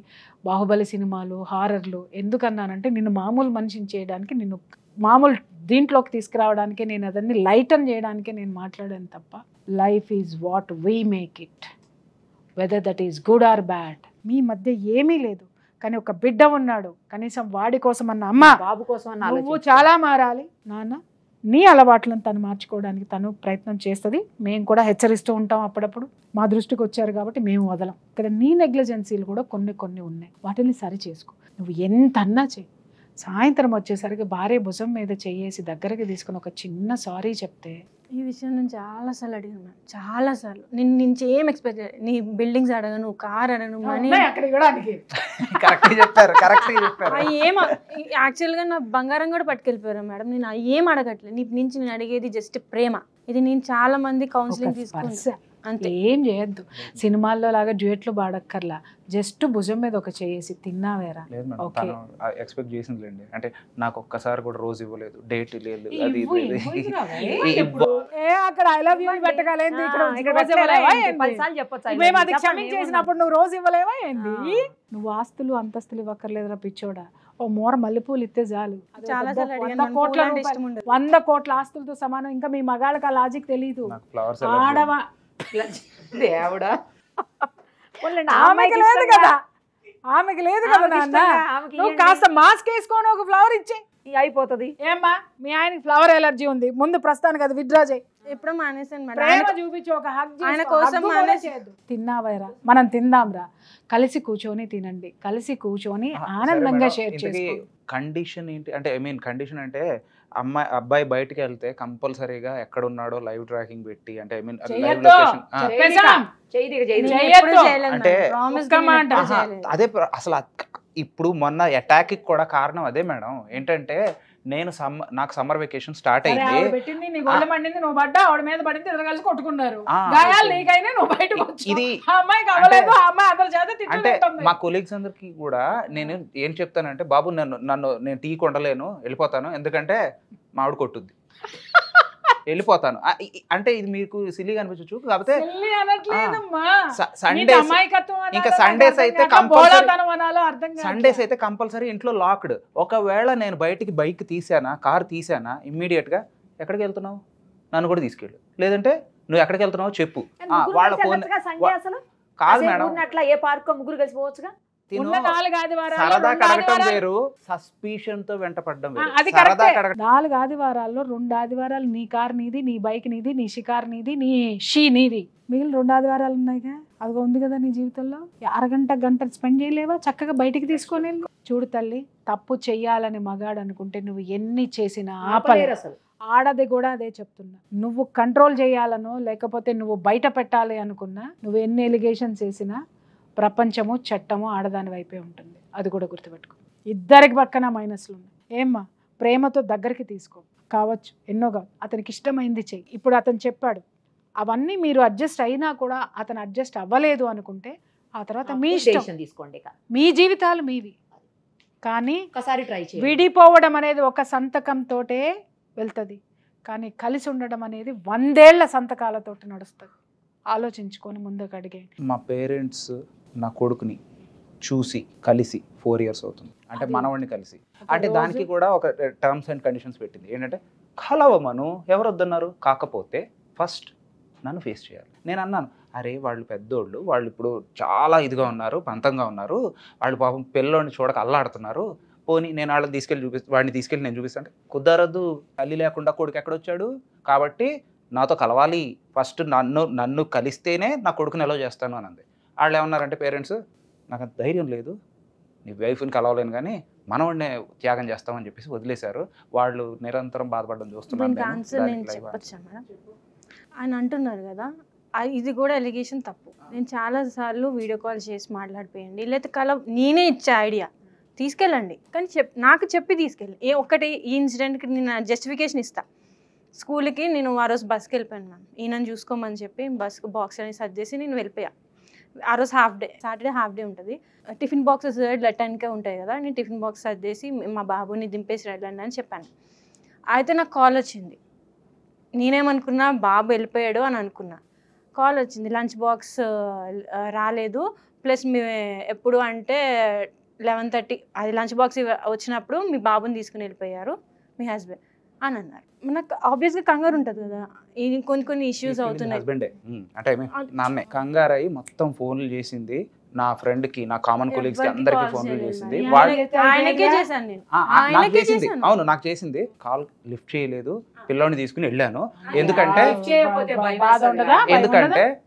బాహుబలి సినిమాలు, హారర్లు ఎందుకన్నానంటే నిన్ను మామూలు మనిషిని చేయడానికి, నిన్ను మామూలు దీంట్లోకి తీసుకురావడానికి, నేను అదన్నీ లైటన్ చేయడానికే నేను మాట్లాడాను తప్ప life is what we make it, whether that is good or bad. మీ మధ్య ఏమీ లేదు, కానీ ఒక బిడ్డ ఉన్నాడు, కనీసం వాడి కోసం అన్న అమ్మ, బాబు కోసం నువ్వు చాలా మారాలి నాన్న. నీ అలవాట్లను తను మార్చుకోవడానికి తను ప్రయత్నం చేస్తుంది. మేము కూడా హెచ్చరిస్తూ ఉంటాం అప్పుడప్పుడు. మా దృష్టికి వచ్చారు కాబట్టి మేము వదలం. ఇక్కడ నీ నెగ్లిజెన్సీలు కూడా కొన్ని ఉన్నాయి, వాటిని సరి చేసుకో. నువ్వు ఎంత అన్నా చెయ్యి. సాయంత్రం వచ్చేసరికి భార్య భుజం మీద చెయ్యేసి దగ్గరికి తీసుకుని ఒక చిన్న సారీ చెప్తే. ఈ విషయం నేను చాలాసార్లు అడిగాను మ్యామ్, చాలాసార్లు. నేను నుంచి ఏం ఎక్స్పెక్ట్ చేయను. నీ బిల్డింగ్స్ అడగను, కార్ అడగను, మనీ. ఏం యాక్చువల్గా నా బంగారం కూడా పట్టుకెళ్ళిపోయారు మేడం. నేను ఏం అడగట్లేదు. నీ నుంచి నేను అడిగేది జస్ట్ ప్రేమ. ఇది నేను చాలా మంది కౌన్సిలింగ్ తీసుకున్నాను. అంతే, ఏం చేయొద్దు. సినిమాల్లో లాగా డ్యూయట్లు పాడక్కర్లా, జస్ట్ భుజం మీద ఒక చేసి తిన్నావేరా. ఎక్స్పెక్ట్ చేసిందిలేండి. అంటే నాకు ఒక్కసారి కూడా రోజు ఇవ్వలేదు, డేట్ లేదు, అది అక్కడ ఐ లవ్ యూ పెట్టగలేదు. మేము అది క్షమించేసినప్పుడు నువ్వు రోజు ఇవ్వలేవా ఏంది? నువ్వు ఆస్తులు అంతస్తులు ఇవ్వక్కర్లేదురా పిచ్చోడా. ఓ మోర మల్లెపూలు ఇస్తే చాలు. 100 కోట్ల ఆస్తులతో సమానం. ఇంకా మీ మగాళ్ళకి ఆ లాజిక్ తెలీదు. ఆడవా దేవుడా, ఆమెకి లేదు కదా నాన్న. నువ్వు కాస్త మాస్క్ వేసుకొని ఒక ఫ్లవర్ ఇచ్చే అయిపోతుంది. ఏమ్మా, మీ ఆయనకి ఫ్లవర్ ఎలర్జీ ఉంది, ముందు ప్రస్తుతానికి అది విత్డ్రా చేయి. ఎప్పుడో మానేసాను మేడం. ప్రేమ చూపించి ఒక హగ్ ఆయన కోసం తిన్నావైరా, మనం తిందాంరా. కలిసి కూర్చొని తినండి, కలిసి కూర్చొని ఆనందంగా షేర్ చేసుకో. కండిషన్ ఏంటి అంటే, ఐ మీన్ కండిషన్ అంటే అబ్బాయి బయటికి వెళ్తే కంపల్సరీగా ఎక్కడ ఉన్నాడో లైవ్ ట్రాకింగ్ పెట్టి, అంటే ఐ మీన్ లైవ్ లొకేషన్ అంటే అదే. అసలు ఇప్పుడు మొన్న అటాక్ కి కూడా కారణం అదే మేడం. ఏంటంటే నాకు సమ్మర్ వెకేషన్ స్టార్ట్ అయింది. అంటే మా కొలీగ్స్ అందరికి కూడా నేను ఏం చెప్తానంటే, బాబు నేను టీ కొండలేను, వెళ్ళిపోతాను, ఎందుకంటే మామిడి కొట్టుద్ది, వెళ్ళిపోతాను. అంటే ఇది మీకు సిల్లీగా అనిపించచ్చు, కాకపోతే సండేస్ అయితే కంపల్సరీ ఇంట్లో లాక్డ్. ఒకవేళ నేను బయటికి బైక్ తీసానా, కార్ తీసానా, ఇమ్మీడియట్ గా ఎక్కడికి వెళ్తున్నావు, నన్ను కూడా తీసుకెళ్ళు, లేదంటే నువ్వు ఎక్కడికి వెళ్తున్నావు చెప్పు. వాళ్ళ ఫోన్ కాదు మేడం, ఏ పార్క్ ముగ్గురు కలిసి పోవచ్చుగా. సరదా కడగటం వేరు, సస్పిషన్ తో వెంటపడడం వేరు. 4 ఆదివారాల్లో 2 ఆదివారాలు నీ కార్ నీది, నీ బైక్ నీది, నీ షికార్ నీది, నీ షీ నీది. మిగిలిన 2 ఆదివారాలు ఉన్నాయిగా, అది ఉంది కదా నీ జీవితంలో. గంట స్పెండ్ చేయలేవా? చక్కగా బయటికి తీసుకొని వెళ్ళి చూడు తల్లి. తప్పు చెయ్యాలని మగాడు అనుకుంటే నువ్వు ఎన్ని చేసినా ఆపలేరు. అసలు ఆడది కూడా అదే చెప్తున్నా. నువ్వు కంట్రోల్ చేయాలనో లేకపోతే నువ్వు బయట పెట్టాలి అనుకున్నా, నువ్వు ఎన్ని ఎలిగేషన్స్ చేసినా ప్రపంచము చట్టము ఆడదాని వైపే ఉంటుంది. అది కూడా గుర్తుపెట్టుకో. ఇద్దరికి పక్కన మైనస్లు ఉన్నాయి. ఏమ్మా ప్రేమతో దగ్గరికి తీసుకో, కావచ్చు ఎన్నో కాదు, అతనికి ఇష్టమైంది చెయ్యి. ఇప్పుడు అతను చెప్పాడు, అవన్నీ మీరు అడ్జస్ట్ అయినా కూడా అతను అడ్జస్ట్ అవ్వలేదు అనుకుంటే ఆ తర్వాత మీ ఇష్టం తీసుకోండి, మీ జీవితాలు మీవి. కానీ ఒకసారి ట్రై చేయండి. విడిపోవడం అనేది ఒక సంతకంతోటే వెళ్తుంది, కానీ కలిసి ఉండడం అనేది 100 ఏళ్ల సంతకాలతో నడుస్తుంది. ఆలోచించుకొని ముందుకు అడిగేయండి. మా పేరెంట్స్ నా కొడుకుని చూసి కలిసి 4 years అవుతుంది, అంటే మనవాడిని కలిసి. అంటే దానికి కూడా ఒక టర్మ్స్ అండ్ కండిషన్స్ పెట్టింది ఏంటంటే, కలవమను, ఎవరు వద్దన్నారు, కాకపోతే ఫస్ట్ నన్ను ఫేస్ చేయాలి. నేను అన్నాను, అరే వాళ్ళు పెద్దోళ్ళు, వాళ్ళు ఇప్పుడు చాలా ఇదిగా ఉన్నారు, పంతంగా ఉన్నారు, వాళ్ళు పాపం పిల్లోని చూడక అల్లాడుతున్నారు, పోనీ నేను వాళ్ళని వాడిని తీసుకెళ్ళి నేను చూపిస్తాను. కుదరదు, తల్లి లేకుండా కొడుకు ఎక్కడొచ్చాడు, కాబట్టి నాతో కలవాలి, ఫస్ట్ నన్ను కలిస్తేనే నా కొడుకుని ఎలా చేస్తాను అని అంది. వాళ్ళు ఏమన్నారంటే పేరెంట్స్, నాకు అంత ధైర్యం లేదు, నీ వైఫ్ని కలవలేను కానీ మనవాడినే త్యాగం చేస్తామని చెప్పేసి వదిలేశారు. వాళ్ళు నిరంతరం బాధపడడం చూస్తున్నాను. ఆయన అంటున్నారు కదా, ఇది కూడా ఎలిగేషన్ తప్పు. నేను చాలాసార్లు వీడియో కాల్ చేసి మాట్లాడిపోయండి, లేకపోతే నేనే ఇచ్చే ఐడియా తీసుకెళ్ళండి, కానీ నాకు చెప్పి తీసుకెళ్ళి. ఒక్కటి ఈ ఇన్సిడెంట్కి నేను జస్టిఫికేషన్ ఇస్తాను. స్కూల్కి నేను ఆ రోజు బస్కి వెళ్ళిపోయాను మ్యామ్, ఈయనని చూసుకోమని చెప్పి బస్కి బాక్స్ అని సర్జ్ చేసి నేను వెళ్ళిపోయా. ఆ రోజు half day, Saturday half day ఉంటుంది. టిఫిన్ బాక్సెస్ 10కే ఉంటాయి కదా, నేను టిఫిన్ బాక్స్ సర్జ్ చేసి మా బాబుని దింపేసి వెళ్ళండి అని చెప్పాను. అయితే నాకు కాల్ వచ్చింది. నేనేమనుకున్నా, బాబు వెళ్ళిపోయాడు అని అనుకున్నా. కాల్ వచ్చింది, లంచ్ బాక్స్ రాలేదు, ప్లస్ మీ ఎప్పుడు అంటే 11:30 అది లంచ్ బాక్స్ వచ్చినప్పుడు మీ బాబుని తీసుకుని వెళ్ళిపోయారు మీ హస్బెండ్ అని అన్నారు. నాకు ఆబ్వియస్గా కంగారు ఉంటుంది కదా, కొన్ని ఇష్యూస్ అవుతున్నాయి. హస్బెండే అంటే నాన్నే కంగారు అయ్యి మొత్తం ఫోన్లు చేసింది, నా ఫ్రెండ్ కి, నా కామన్ కొలీగ్స్ కి అందరికి ఫోన్లు చేసింది. ఆయనకే చేశాను నేను, నాకు చేసింది. అవును, నాకు చేసింది. కాల్ లిఫ్ట్ చేయలేదు, పిల్లోని తీసుకుని వెళ్ళాను. ఎందుకంటే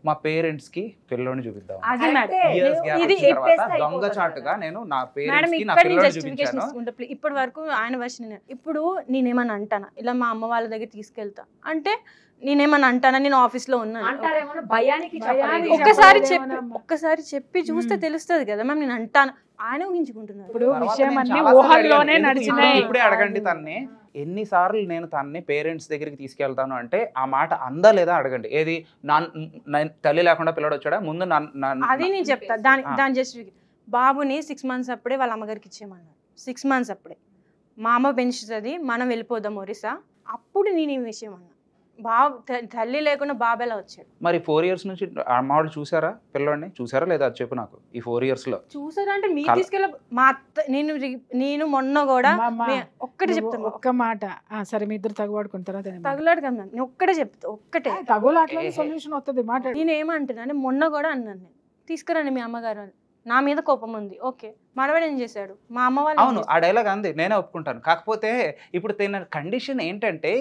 మా పేరెంట్స్ కి పిల్లోని చూపిద్దాం, దొంగచాటుగా నేను నా పేరెంట్స్ కి నా పిల్లోని చూపించాను. ఇప్పటి వరకు ఆయన వర్షన్. ఇప్పుడు నేనేమన్నా అంటానా, ఇలా మా అమ్మ వాళ్ళ దగ్గర తీసుకెళ్తా అంటే నేనేమన్నా అంటానా, నేను ఆఫీస్ లో ఉన్నాను, ఒక్కసారి చెప్పి చూస్తే తెలుస్తుంది కదా మ్యామ్, నేను అంటాను. ఆయన ఊహించుకుంటున్నారు. ఇప్పుడు విషయం అన్ని ఊహల్లోనే నడిచినాయి. ఇప్పుడే అడగండి తన్ని, ఎన్నిసార్లు నేను తన్ని పేరెంట్స్ దగ్గరికి తీసుకెళ్తాను అంటే ఆ మాట అందా లేదా అడగండి. ఏది తల్లి లేకుండా పిల్లడు వచ్చాడా ముందు అది నేను చెప్తా. దాని జస్ట్ బాబుని 6 months అప్పుడే వాళ్ళ అమ్మగారికి ఇచ్చేయమన్నారు. 6 months అప్పుడే మా అమ్మ పెంచుతుంది, మనం వెళ్ళిపోదాం ఒరిస్సా. అప్పుడు నేను ఈ విషయం అన్నా, బాబు తల్లి లేకుండా బాబు ఎలా వచ్చాడు. మరి 4 years నుంచి అమ్మ వాళ్ళు చూసారా, పిల్లోడిని చూసారా లేదా అది చెప్పు నాకు. ఈ 4 years లో చూసారా అంటే మీరు తీసుకెళ్ళ మా అత్త, నేను మొన్న కూడా ఒక్కటే చెప్తాను, ఒక్క మాట. సరే మీ ఇద్దరు తగులాడుకుంటారా? తగులాడు కదా నేను ఒక్కటే చెప్తా, ఒక్కటే తగులాట్లో సొల్యూషన్ వస్తుంది. మాట నేను ఏమంటున్నా అంటే మొన్న కూడా అన్నాను, నేను తీసుకురండి మీ అమ్మగారు, నా మీద కోపం ఉంది. ఓకే, మనవాడు ఏం చేశాడు, మా అమ్మ వాళ్ళు. అవును, ఆ డైలాగ్ అంది, నేనే ఒప్పుకుంటాను. కాకపోతే ఇప్పుడు తిన్న కండిషన్ ఏంటంటే,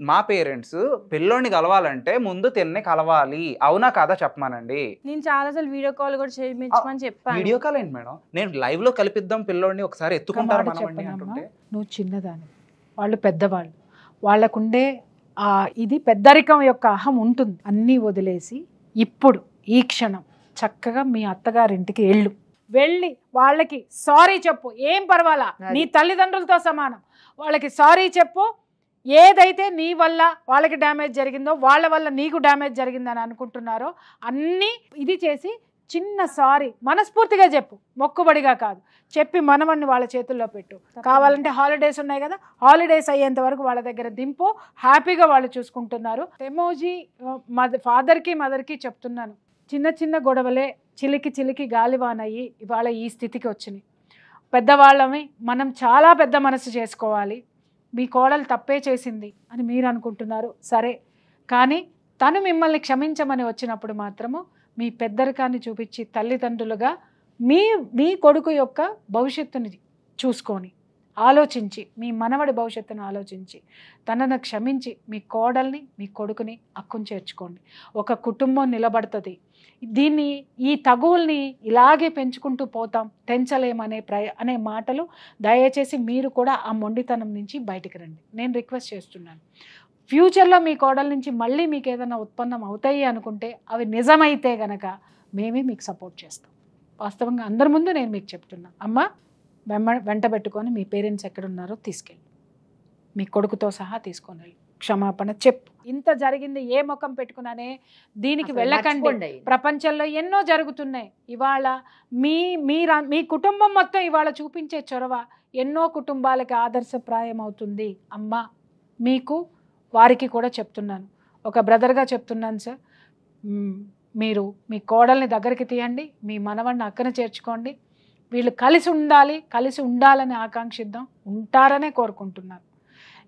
మా పేరెంట్స్ పిల్లోని కలవాలంటే ముందు తిన్నే కలవాలి. అవునా కాదా చెప్పమానండి. నేను చాలాసార్లు వీడియో కాల్ కూడా చేయించమని చెప్పాను. వీడియో కాల్ ఏంటి మేడం, నేను లైవ్ లో కలిపిద్దాం పిల్లోడిని, ఒకసారి ఎత్తుకుంటారు మనవాడిని అంటుంటే. నువ్వు చిన్నదాని, వాళ్ళు పెద్దవాళ్ళు, వాళ్ళకుండే ఇది పెద్దరికం యొక్క అహం ఉంటుంది. అన్నీ వదిలేసి ఇప్పుడు ఈ క్షణం చక్కగా మీ అత్తగారింటికి వెళ్ళి వాళ్ళకి సారీ చెప్పు. ఏం పర్వాలా, నీ తల్లిదండ్రులతో సమానం. వాళ్ళకి సారీ చెప్పు. ఏదైతే నీ వల్ల వాళ్ళకి డ్యామేజ్ జరిగిందో, వాళ్ళ వల్ల నీకు డ్యామేజ్ జరిగిందని అనుకుంటున్నారో అన్నీ ఇది చేసి చిన్న సారీ మనస్ఫూర్తిగా చెప్పు, మొక్కుబడిగా కాదు. చెప్పి మనవన్ని వాళ్ళ చేతుల్లో పెట్టు. కావాలంటే హాలిడేస్ ఉన్నాయి కదా, హాలిడేస్ అయ్యేంత వరకు వాళ్ళ దగ్గర దింపు. హ్యాపీగా వాళ్ళు చూసుకుంటున్నారు. ఎమోజీ ఫాదర్కి మదర్కి చెప్తున్నాను, చిన్న చిన్న గొడవలే చిలికి గాలివానయ్యి ఇవాళ ఈ స్థితికి వచ్చినాయి. పెద్దవాళ్ళని మనం చాలా పెద్ద మనసు చేసుకోవాలి. మీ కోడలు తప్పే చేసింది అని మీరు అనుకుంటున్నారు, సరే. కానీ తను మిమ్మల్ని క్షమించమని వచ్చినప్పుడు మాత్రము మీ పెద్దరికాన్ని చూపించి తల్లిదండ్రులుగా మీ కొడుకు యొక్క భవిష్యత్తుని చూసుకొని ఆలోచించి, మీ మనవడి భవిష్యత్తును ఆలోచించి తనను క్షమించి మీ కోడల్ని మీ కొడుకుని అక్కుని చేర్చుకోండి. ఒక కుటుంబం నిలబడుతుంది. ఈ తగువుల్ని ఇలాగే పెంచుకుంటూ పోతాం, తెంచలేమనే అనే మాటలు దయచేసి మీరు కూడా ఆ మొండితనం నుంచి బయటికి రండి. నేను రిక్వెస్ట్ చేస్తున్నాను. ఫ్యూచర్లో మీ కోడల నుంచి మళ్ళీ మీకు ఏదైనా ఉత్పన్నం అవుతాయి అనుకుంటే అవి నిజమైతే గనక మేమే మీకు సపోర్ట్ చేస్తాం. వాస్తవంగా అందరి ముందు నేను మీకు చెప్తున్నా, అమ్మ వెంట పెట్టుకొని మీ పేరెంట్స్ ఎక్కడున్నారో తీసుకెళ్ళి మీ కొడుకుతో సహా తీసుకొని వెళ్ళి క్షమాపణ చెప్పు. ఇంత జరిగింది ఏ ముఖం పెట్టుకున్నానే దీనికి వెళ్ళకండి. ప్రపంచంలో ఎన్నో జరుగుతున్నాయి. ఇవాళ మీ కుటుంబం మొత్తం ఇవాళ చూపించే చొరవ ఎన్నో కుటుంబాలకి ఆదర్శప్రాయం అవుతుంది. అమ్మ మీకు వారికి కూడా చెప్తున్నాను, ఒక బ్రదర్గా చెప్తున్నాను సార్, మీరు మీ కోడల్ని దగ్గరికి తీయండి, మీ మనవడిని అక్కన చేర్చుకోండి. వీళ్ళు కలిసి ఉండాలని ఆకాంక్షిద్దాం, ఉంటారనే కోరుకుంటున్నారు.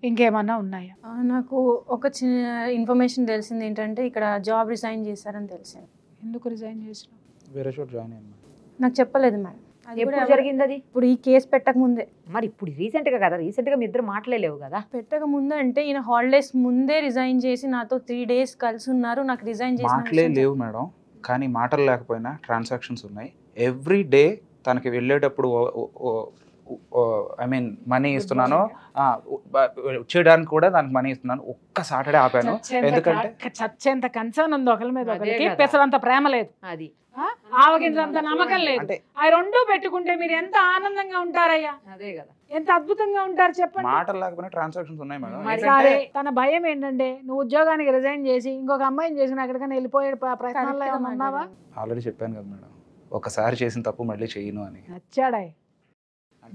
ఇంకేమన్నా ఉన్నాయా? నాకు ఒక చిన్న ఇన్ఫర్మేషన్ తెలిసింది ఏంటంటే ఇక్కడ జాబ్ రిజైన్ చేశారని తెలిసింది. ఎందుకు రిజైన్ చేసిన? వేరే చోట జాయిన్ అయ్యాను. నాకు చెప్పలేదు మేడం. ఎప్పుడు జరిగింది అది? ఇప్పుడు ఈ కేసు పెట్టక ముందే. మరి ఇప్పుడు రీసెంట్గా కదా, రీసెంట్గా మీ ఇద్దరు మాట్లాడలేవు కదా. పెట్టక ముందే అంటే ఈయన హాలిడేస్ ముందే రిజైన్ చేసి నాతో 3 days కలిసి ఉన్నారు. నాకు రిజైన్ చేసి మాటలే లేవు మేడం, కానీ మాటలు లేకపోయినా ట్రాన్సాక్షన్స్ ఉన్నాయి. ఎవ్రీ డే తనకి వెళ్ళేటప్పుడు మనీ ఇస్తున్నాను, వచ్చేయడానికి కూడా దానికి మనీ ఇస్తున్నాను. ఒక్క సాటర్డే ఆపాను. ఎందుకంటే చచ్చేంత కన్సర్న్ ఉంది ఒకరి మీద ఒకరికి, పెసరంత ప్రేమ లేదు, అది ఆవగించంత నమ్మకం లేదు. ఆ రెండు పెట్టుకుంటే మీరు ఎంత ఆనందంగా ఉంటారయ్యా, అదే కదా, ఎంత అద్భుతంగా ఉంటారు చెప్పండి. మాటలు లేకపోయినా ట్రాన్సాక్షన్స్ ఉన్నాయి మేడం. సరే, తన భయం ఏంటంటే నువ్వు ఉద్యోగానికి రిజైన్ చేసి ఇంకొక అమ్మాయిని చేసి ఎక్కడికైనా వెళ్ళిపోయే ప్రయత్నాల్లో ఏమైనా ఉన్నావా? ఆల్రెడీ చెప్పాను కదా మేడం, ఒకసారి చేసిన తప్పు మళ్ళీ చేయను అని. నచ్చాడా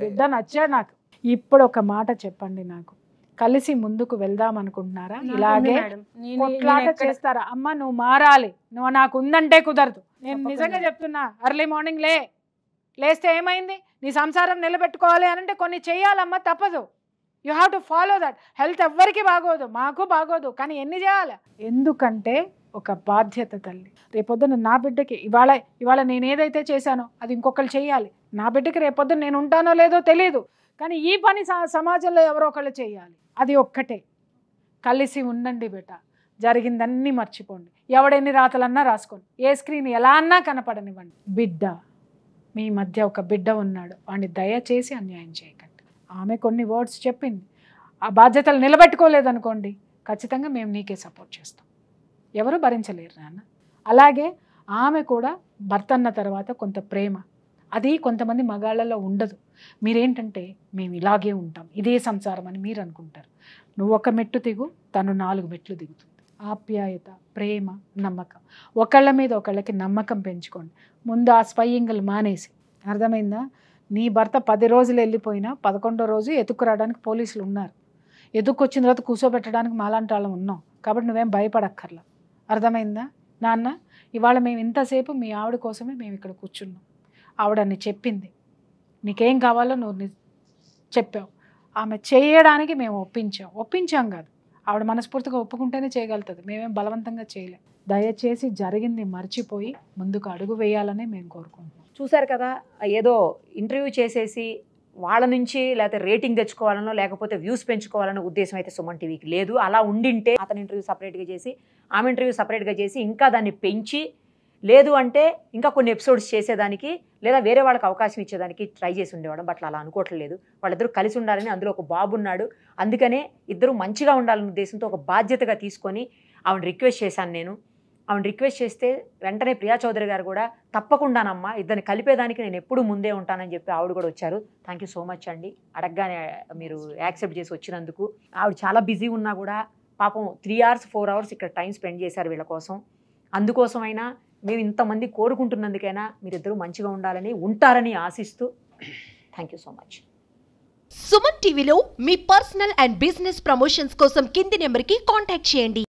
బిడ్డ? నచ్చాడు నాకు. ఇప్పుడు ఒక మాట చెప్పండి, నాకు కలిసి ముందుకు వెళ్దాం అనుకుంటున్నారా? ఇలాగే కొట్లాట చేస్తారా? అమ్మ నువ్వు మారాలి, నువ్వు నాకు ఉందంటే కుదరదు. నేను నిజంగా చెప్తున్నా, ఎర్లీ మార్నింగ్ లేస్తే ఏమైంది, నీ సంసారం నిలబెట్టుకోవాలి అని అంటే కొన్ని చెయ్యాలమ్మా, తప్పదు. You have to follow that. Health ఎవ్వరికి బాగోదు, మాకు బాగోదు, కానీ ఎన్ని చేయాలి? ఎందుకంటే ఒక బాధ్యత తల్లి. రేపొద్దున నా బిడ్డకి ఇవాళ నేను ఏదైతే చేశానో అది ఇంకొకరు చెయ్యాలి. నా బిడ్డకి రేపొద్దున నేను ఉంటానో లేదో తెలియదు, కానీ ఈ పని సమాజంలో ఎవరో ఒకళ్ళు చేయాలి. అది ఒక్కటే. కలిసి ఉండండి బేట, జరిగిందన్నీ మర్చిపోండి. ఎవడెన్ని రాతలన్నా రాసుకోండి, ఏ స్క్రీన్ ఎలా అన్నా కనపడనివ్వండి. బిడ్డ, మీ మధ్య ఒక బిడ్డ ఉన్నాడు, వాడిని దయచేసి అన్యాయం చేయకండి. ఆమె కొన్ని వర్డ్స్ చెప్పింది, ఆ బాధ్యతలు నిలబెట్టుకోలేదనుకోండి, ఖచ్చితంగా మేము నీకే సపోర్ట్ చేస్తాం. ఎవరు భరించలేరు నాన్న. అలాగే ఆమె కూడా భర్త అన్న తర్వాత కొంత ప్రేమ, అది కొంతమంది మగాళ్ళలో ఉండదు. మీరేంటంటే మేము ఇలాగే ఉంటాం, ఇదే సంసారం అని మీరు అనుకుంటారు. నువ్వు ఒక మెట్టు దిగు, తను 4 మెట్లు దిగుతుంది. ఆప్యాయత, ప్రేమ, నమ్మకం, ఒకళ్ళ మీద ఒకళ్ళకి నమ్మకం పెంచుకోండి. ముందు ఆ స్పైయింగ్లు మానేసి, అర్థమైందా? నీ భర్త 10 రోజులు వెళ్ళిపోయినా 11వ రోజు ఎత్తుకురావడానికి పోలీసులు ఉన్నారు. ఎదుక్కొచ్చిన తర్వాత కూర్చోబెట్టడానికి మాలాంటి వాళ్ళం ఉన్నాం. కాబట్టి నువ్వేం భయపడక్కర్లా, అర్థమైందా నాన్న? ఇవాళ మేము ఇంతసేపు మీ ఆవిడ కోసమే మేము ఇక్కడ కూర్చున్నాం. ఆవిడ నీ చెప్పింది, నీకేం కావాలో నువ్వు చెప్పావు. ఆమె చేయడానికి మేము ఒప్పించాం కాదు, ఆవిడ మనస్ఫూర్తిగా ఒప్పుకుంటేనే చేయగలుగుతుంది. మేమేం బలవంతంగా చేయలేం. దయచేసి జరిగింది మర్చిపోయి ముందుకు అడుగు వేయాలని మేము కోరుకుంటున్నాం. చూసారు కదా, ఏదో ఇంటర్వ్యూ చేసేసి వాళ్ళ నుంచి లేకపోతే రేటింగ్ తెచ్చుకోవాలనో లేకపోతే వ్యూస్ పెంచుకోవాలనే ఉద్దేశం అయితే సుమన్ టీవీకి లేదు. అలా ఉండింటే అతని ఇంటర్వ్యూ సపరేట్గా చేసి, ఆమె ఇంటర్వ్యూ సపరేట్గా చేసి ఇంకా దాన్ని పెంచి, లేదు అంటే ఇంకా కొన్ని ఎపిసోడ్స్ చేసేదానికి లేదా వేరే వాళ్ళకి అవకాశం ఇచ్చేదానికి ట్రై చేసి ఉండేవాడు. బట్ అలా అనుకోవట్లేదు. వాళ్ళిద్దరూ కలిసి ఉండాలని, అందులో ఒక బాబు ఉన్నాడు, అందుకనే ఇద్దరు మంచిగా ఉండాలనే ఉద్దేశంతో ఒక బాధ్యతగా తీసుకొని ఆవిడ రిక్వెస్ట్ చేశాను నేను. ఆవిడ రిక్వెస్ట్ చేస్తే వెంటనే ప్రియా చౌదరి గారు కూడా తప్పకుండానమ్మా, ఇద్దరిని కలిపేదానికి నేను ఎప్పుడు ముందే ఉంటానని చెప్పి ఆవిడ కూడా వచ్చారు. థ్యాంక్ యూ సో మచ్ అండి, అడగగానే మీరు యాక్సెప్ట్ చేసి వచ్చినందుకు. ఆవిడ చాలా బిజీ ఉన్నా కూడా పాపం 3 hours 4 hours ఇక్కడ టైం స్పెండ్ చేశారు వీళ్ళ కోసం. అందుకోసమైనా మేము ఇంతమంది కోరుకుంటున్నందుకైనా మీరిద్దరూ మంచిగా ఉండాలని, ఉంటారని ఆశిస్తూ thank you so much. Suman టీవీలో మీ పర్సనల్ అండ్ బిజినెస్ ప్రమోషన్స్ కోసం కింది నెంబర్కి కాంటాక్ట్ చేయండి.